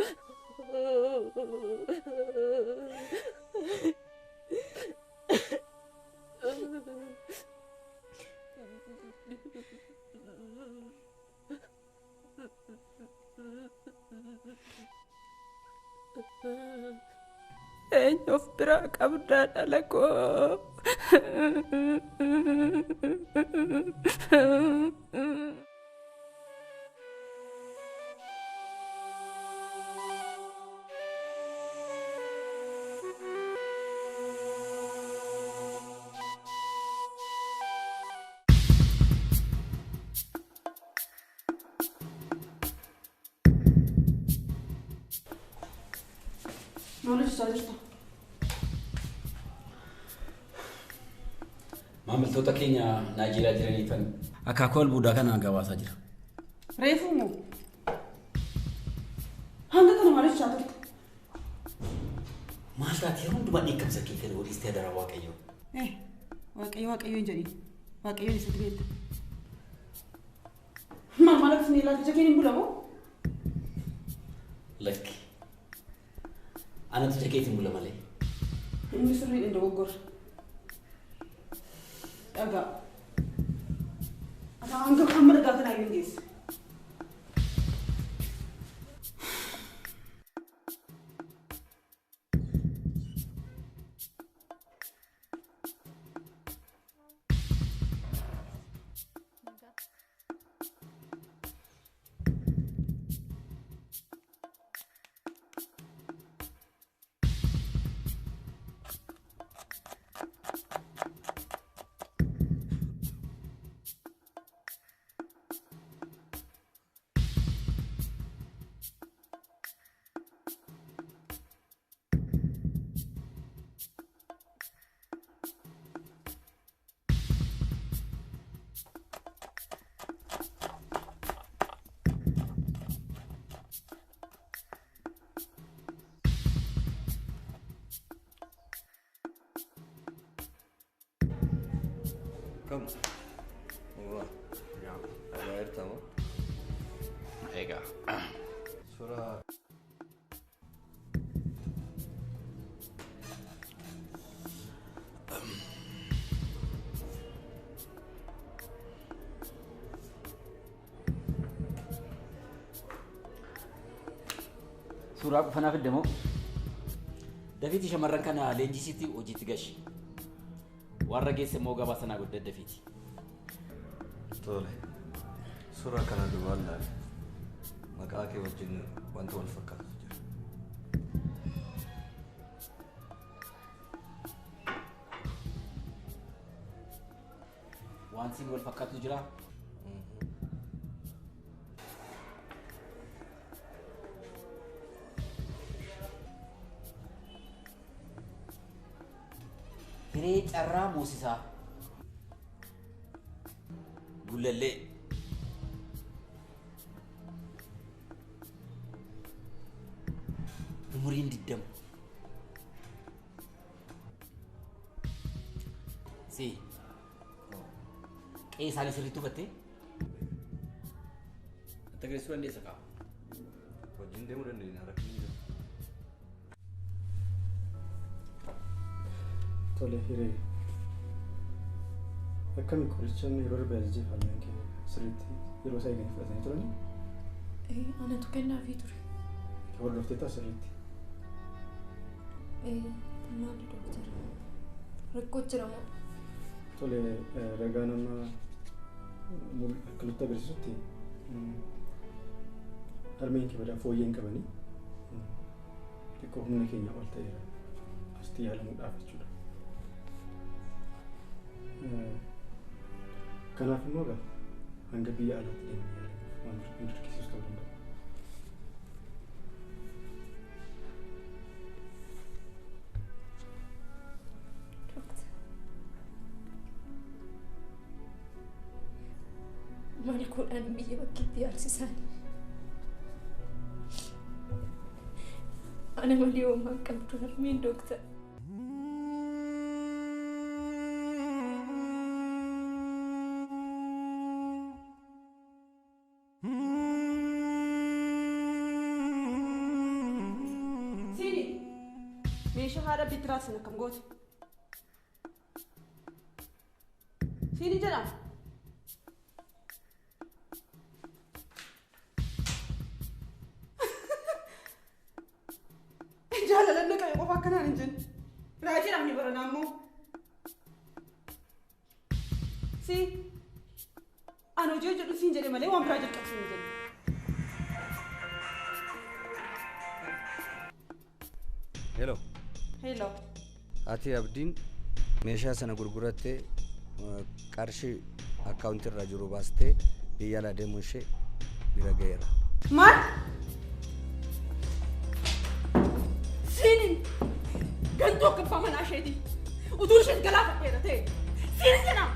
eenyu of biraa qabdaa dhala koo Maamiltoota keenya Naayijeeriyaa jiraniifan akaakuu albuudaa kana gabaasaa jira. Reefuu moo? Hanga kana maaliif chaa turte? Maal taatee hundumaa dheekkamsa kee fedha waliistee adara Waaqayyo. Waaqayyo hin jedhin. Waaqayyoon isa dibeetta. Maal akkasii ilaalcha jakeen hin bulamoo? Lakki. Anatu jakeetiin bula malee. Inni sirriidhaan dogoggora. Dhagaa. Hanga amma dhagaa kanaa hin geesse. Come. Ja, agar tahu. Ega. Surah. Suuraa qufanaaf iddamoo dafiitii shamarran kana leenjisiitii hojiitti gashi warra geesse immoo gabaa sanaa guddaa dafiiti. Tole. Suuraa kana duwwaan laale. Maqaa kee wajjin wanta wal fakkaatu jira. Waan siin wal fakkaatu jira. Firee carraa moosisaa gullallee umuriin 20 si qe'ee isaanii sirriitti uffattee itti agarsiisuu dandeessa kaa wajjin deemuu dandeenya rakkinni jira. Tole hiree akkami qorichaan yeroo darbe ajajee falmeen kee sirriitti yeroo isaa eeganii fudhatanii turanii? Anatu kennaafii ture. Hordoftee ta'a sirriitti? Maali dooktara? Rakkoo jira moo? Tole ragaa nama akka nutti agarsiisutti harmeen kee badaa fooyyeen qabanii xiqqoo humna keenya ol ta'eera asitti yaalamuudhaaf jechuudha. Kanaaf immoo hanga biyya alaatti deemnee yaalamuuf waan dirqisiisu ta'uu danda'a. Malikuudhaan biyya bakkiitti yaalsisan. Ana malee homaa qabdu harmeen dooktar. Sini meeshaa haadha bitiraa sana kam goote? Sini jedhama. Jalalan na kayo qofa akka naan hin jenne. Raajii namni baranaa immoo. Si ani hojii hojjedhu siin jedhe malee waan biraa jalqabsiin hin jenne. Hello. Hello. Ati Abdiin meeshaa sana gurgurattee qarshii akkaawuntii irraa jiru baastee biyya alaa deemuu ishee bira ga'eera. Maal? Sinin gantuu akka abbaa manaa isheeti. Utuu isheen galaafadheera ta'e. Sinin jedhama.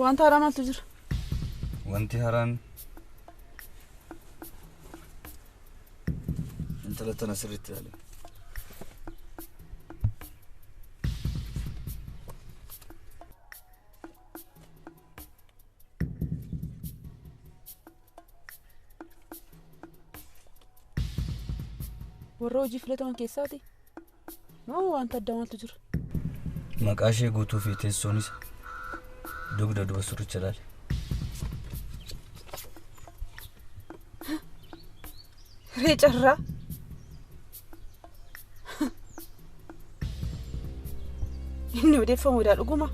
Wanta haaraa maaltu jira? Wanti haaraan intala tana sirriitti ilaali. Warra hojii filataman keessaati? Moo wanta adda maaltu jira? Maqaa ishee guutuu fi teessoonis dugda duba suricha ilaali. Reecarraa? Inni odeeffamuudha dhuguma?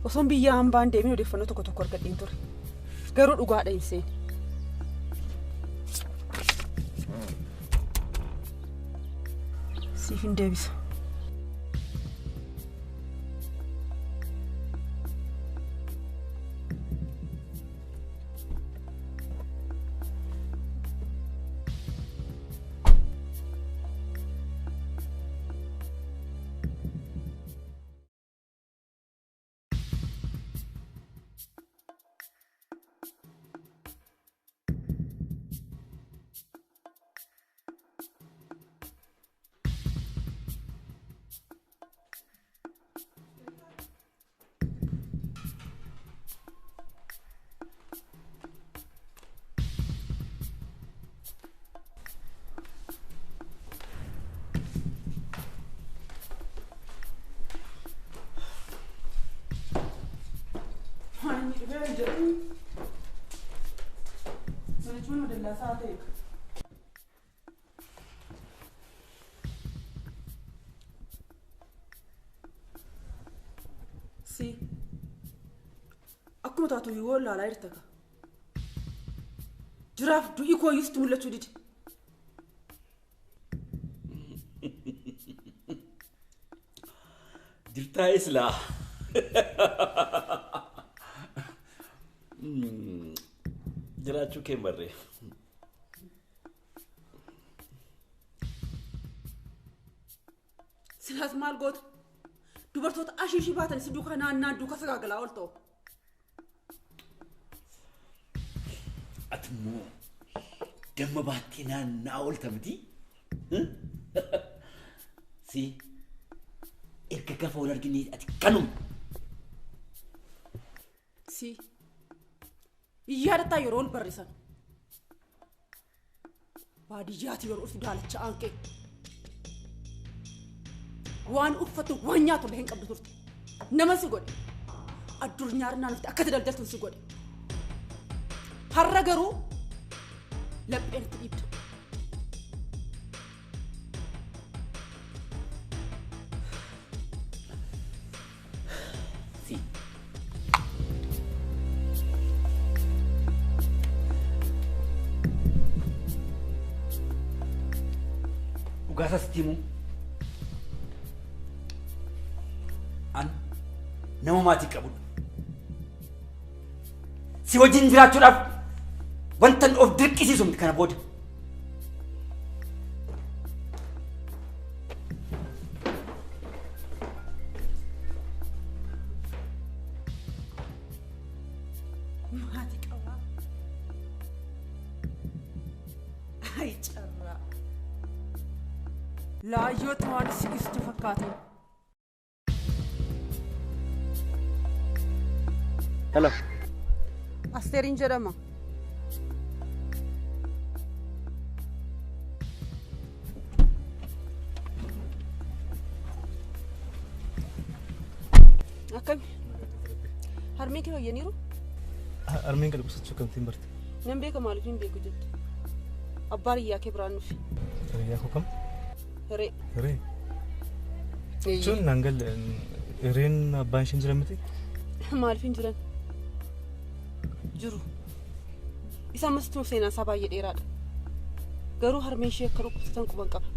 Osoon biyya hambaan deemee odeeffannoo tokko tokko argadheen ture. Garuu dhugaadha hin seene. Siif hin deebisa. مدلّا ساعتين سي أكو تاتو يقول على إرتك جراف دو إيكو يستم ولا توديد Dirtaa islaa. Jiraachuu kee barree. سلاس مال قوت dubartoota ashiishii baatan si duuka naannaan duuka sagaagalaa ol ta'u. Ati immoo damma baattee naannaa oolta miti? Si erga gaafa wal argine ati kanuma. Si yaadataa yeroo ol barrisan baadiyyaati yeroo uffatu daalacha aanqee waan uffatu waan nyaatu illee hin qabdu turte nama si godhe addunyaa irraa nufti akka daldaltu si godhe har'a garuu lapheen itti dhiibda. Dhugaasa sitiimu an nama maatii qabudha. Si wajjin jiraachuudhaaf wantan of dirqisiisu miti kana booda. Maatii qabaa. Ay carraa. Laayyoota waan si ibsitu fakkaatan. Hello. Asteeriin jedhama. Akkami? Harmee kee fayyaniiru? Harmeen gadi qusachuu kamtiin barte? Nan beeka maaliif hin beeku jettu? Abbaan hiyyaa kee biraan nufi. Hiriyaa koo kam? Hiree. Hiree? Sun naan galle hireen abbaan isheen jiran miti? Maaliif hin jiran? Jiru. Isa ammas tuma seenaan isaa baay'ee dheeraadha. Garuu harmeen ishee akka dhukkubsatan quban qaba.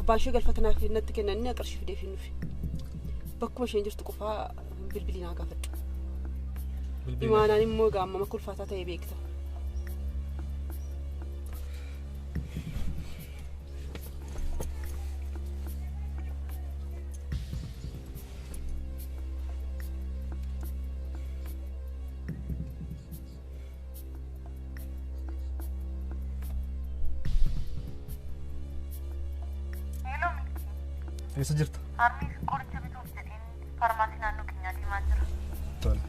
Abbaan ishee galfatanaaf natti kennanii qarshii fidee fi nufi. Bakkuma isheen jirtu qofaa bilbilii naa gaafadhu. Imaanaan immoo gaamama kulfaataa ta'ee beekta. Eessa jirta? Harmee qoricha bituuf jedheen farmaasii naannoo keenyaa deemaa jira. Tole.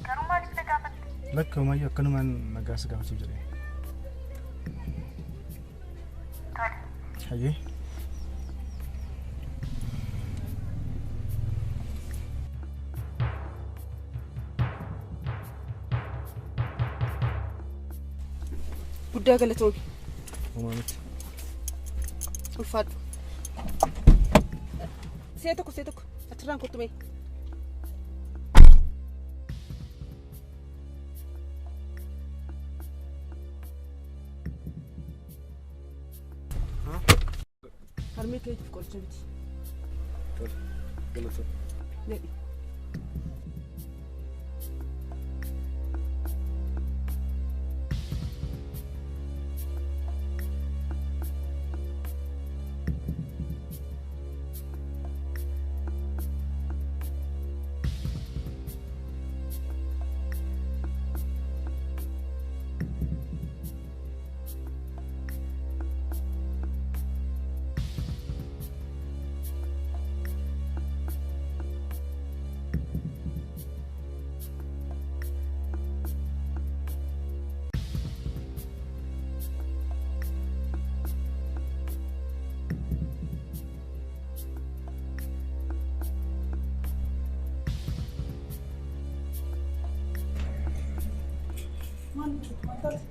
Garuu maaliif na gaafatte? Lakka umayyuu akkanumaan nagaa si gaafachuuf jedhee. Tole. Hayyee. Guddaa galatoomi. Uumaa miti. Ulfaadhu. See tokko achirraan kottu mee. Harmee keetiif qoricha biti. Tole. Galatoomi. Needhi. maataati?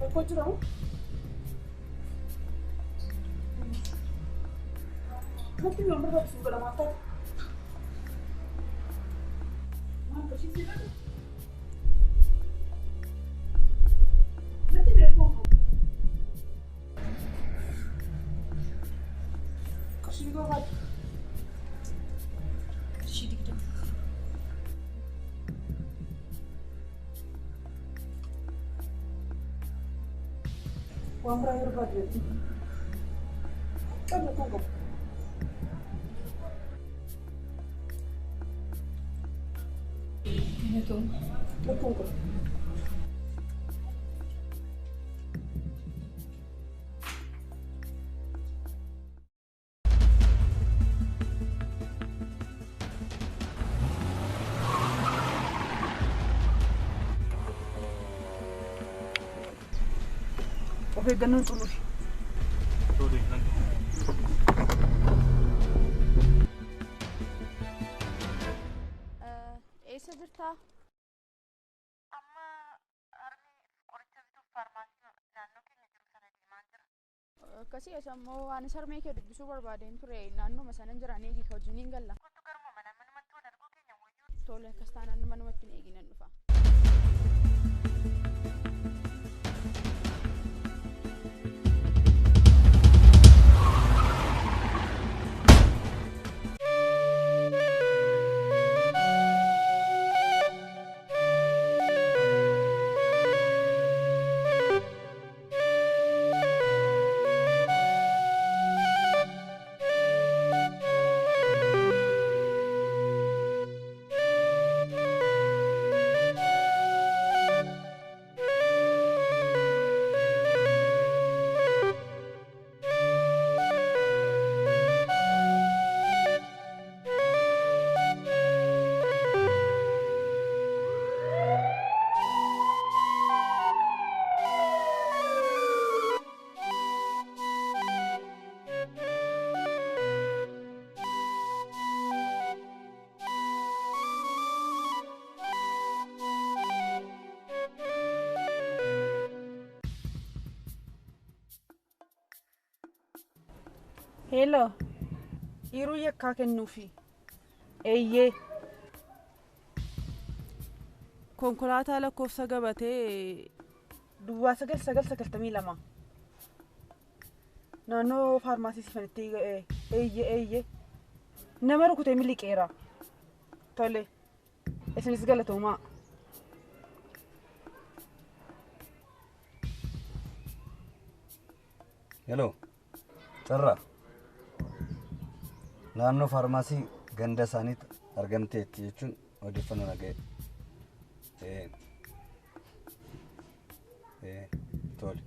Rakkoo jira moo? Natti yoon barbaachisu godha maataati? Maal qashiisii dhabe? Natti beekuu qabu. Qashii barbaadu. Qashii digdama. Waan biraa barbaadu jechuudha. Qabna kan qabu. Rakkoon qabu. Of eeggannoon xumurii. Eessa jirtaa? Amma harmi qoricha bituuf faarmaasii naannoo keenya jiru sana deemaa jira. Akkasii eessammoo waan sarmee kee dubbisuu barbaadeen ture naannooma sanan jiraan eegi ka wajjin hin galla. Kottu garuma manumatti wal arguu keenya wayyuu. Tole akkas taanaan manumatti hin eeginan dhufa. Hello. Yeroo yakkaa kennuufi. Eeyyee. Konkolaataa lakkoofsa gabatee duwwaa 9,992. Naannoo faarmaasii sifanitti eeyyee. Nama rukutee miliqeera. Tole. Isinis galatoomaa. Hello. Sarra. Naannoo faarmaasii ganda isaaniitti argamteetti jechuun odeeffannoo naga'e. Tole.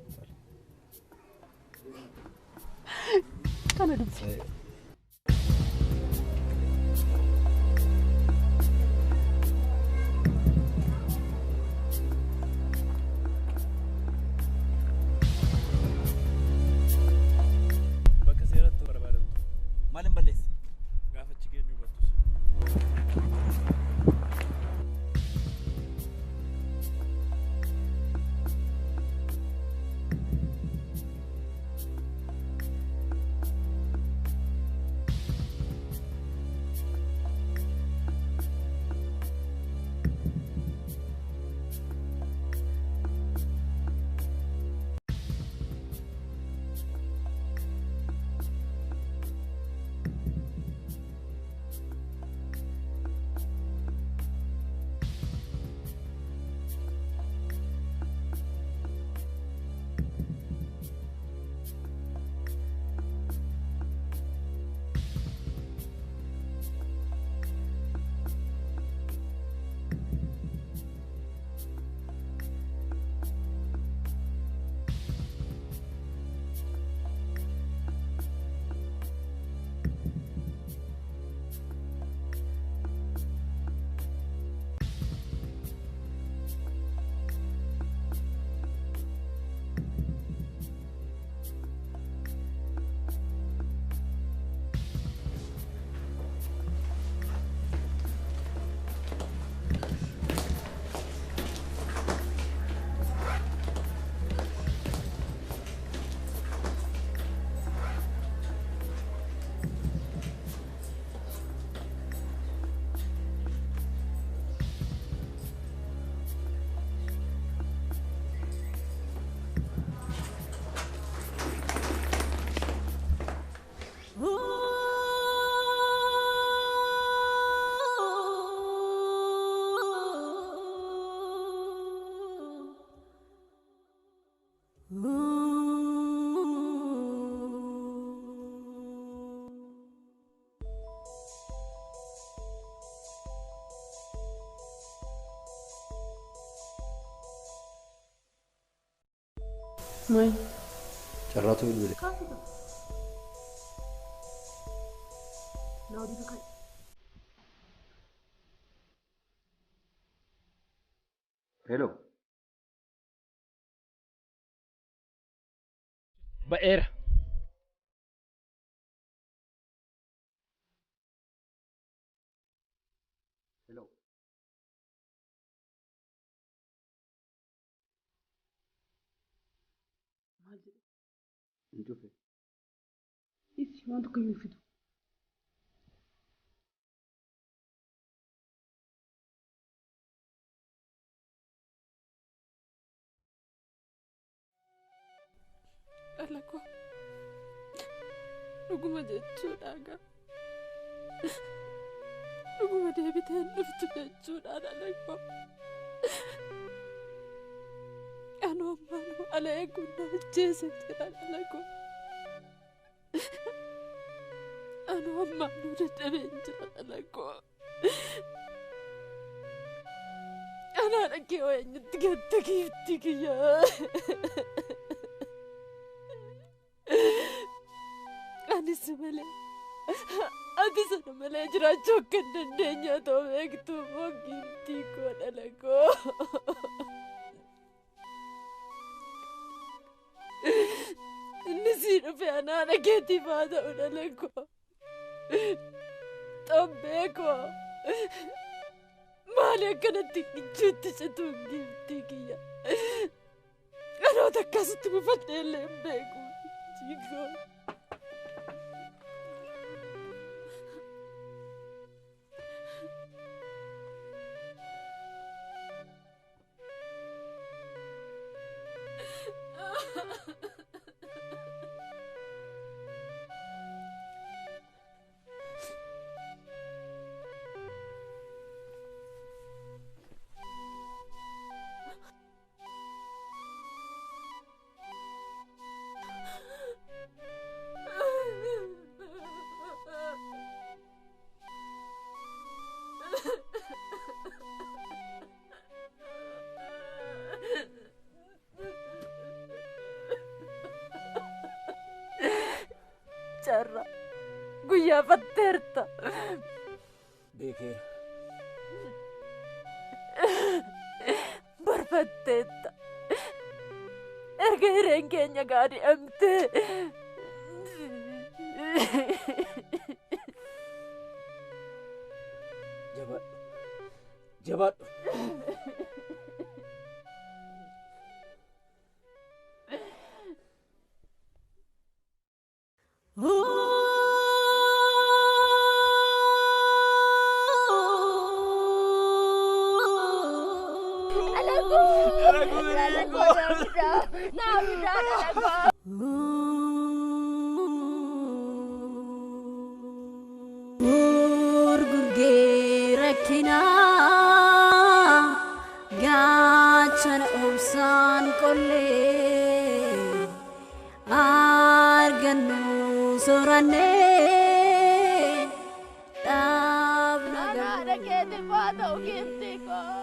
Kana dubbi. Bakka seeratti barbaadamtu. Maal hin balleessi? Gaafachi keenya hubattus. Maal? Carraatu bilbile. Kaasuudha. Laawudii kaka'e. Hello. Ba'eera. Hello. Maal jedhe? Hin dhufe. Isi waan tokko iyyuu fidu. Dhala koo dhuguma jechuudha gaa dhuguma deebitee hin dhuftu jechuudha dhala koo anoo ammaanuu ala eeguun na ajjeese jira dhala koo anoo ammaanuu dadhabeen jira dhala koo anaa dhaggee wayyanyitti gatta giifti kiyyaa anis malee ati sana malee jiraachuu akka hin dandeenye otoo beektuu moo giiftii koo dhala koo inni sii dhufe anaa dhageetiif haa ta'u dhala koo xobbee koo maali akkanatti gichuutti cituun giiftii kiyya dhaloota akkasitti buufadhee illee hin beeku jiigoo Carra guyyaa fatteerta Beekeera. barfatteetta erga hireen keenya gaadhi'amtee Jabaadhu. Gurgurgee rakkinaa gaachana obsaan qollee argannu soorannee dhaabna dhageeti faa ta'u giiftii koo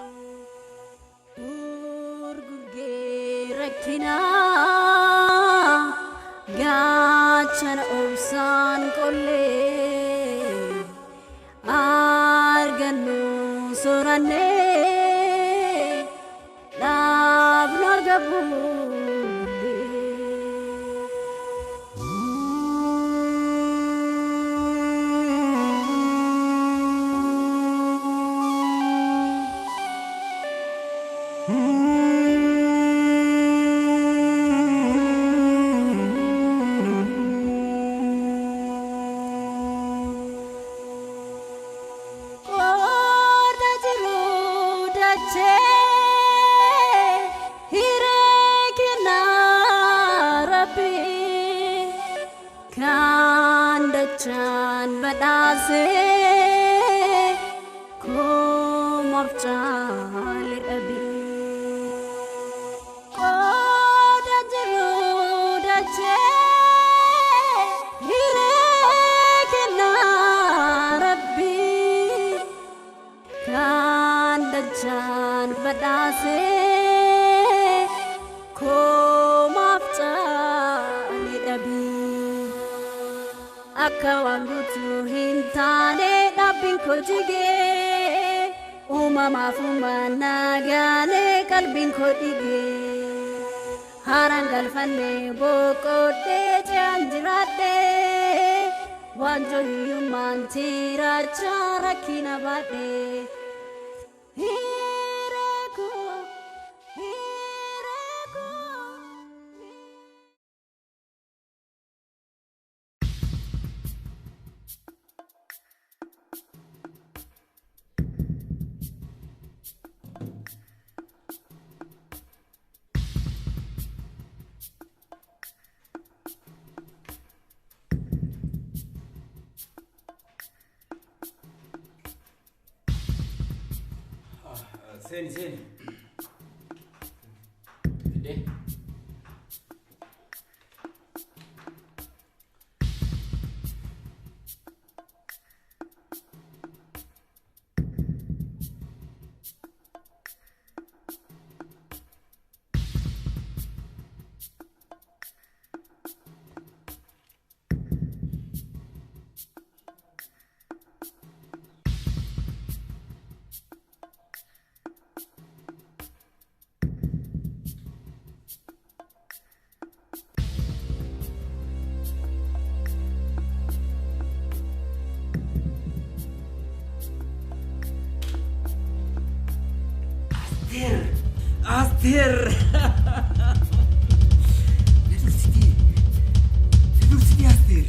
gurgurgee rakkinaa gaachana obsaan qollee argannu soorannee dhaabna argabuullee. Chan badase kom of chale abi koda jeruda che hire kena rabbi kan chan badase kom of akka waan guutuu hin taane dhaabbiin koo jigee uumamaaf uumannaa gaanee qalbiin koo dhigee haaraan galfannee boqodhee ce'aan jiraadhee waan johiyyummaan tirachaa rakkina baadhee. Seni. Gede. Aster. Tidur sini Aster.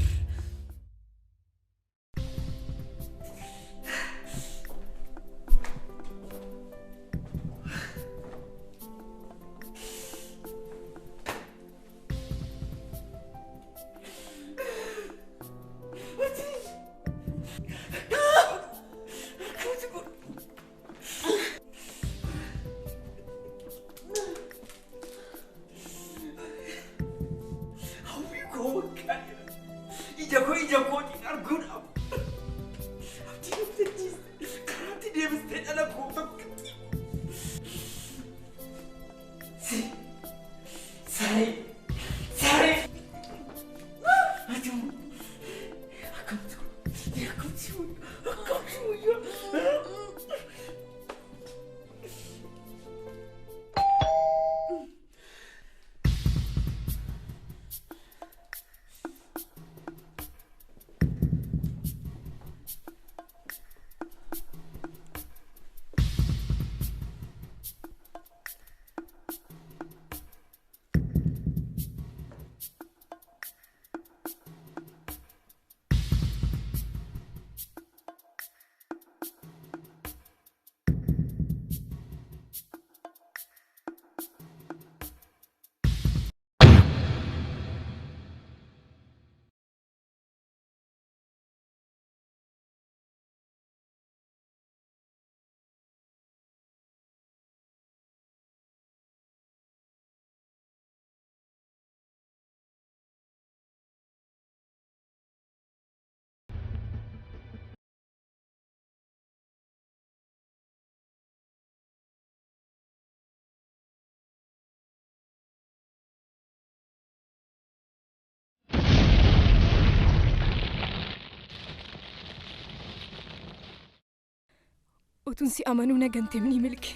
Utun si amanuu naganteem ni milke.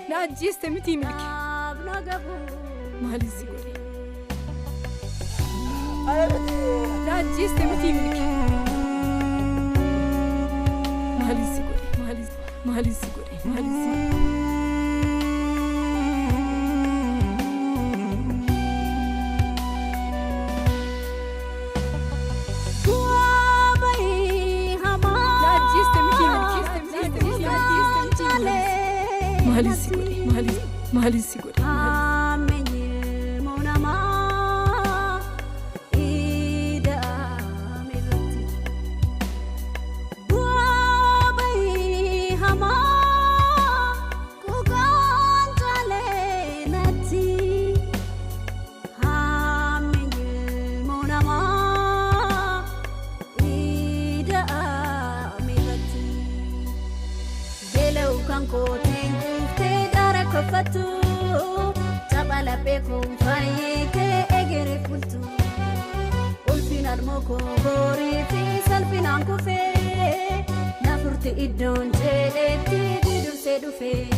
Na ajjeeste miti milke. Maaliin si godhe? Na ajjeeste miti milke. Maaliin si godhe? Maaliin si godhe? Maaliin si godhe? Maaliin si godhe? Tapala pekun faye ke egere kultu ulfina Jalmoko horii fi salphinaan kufee nafurti iddoon jedhetti dursee dhufee.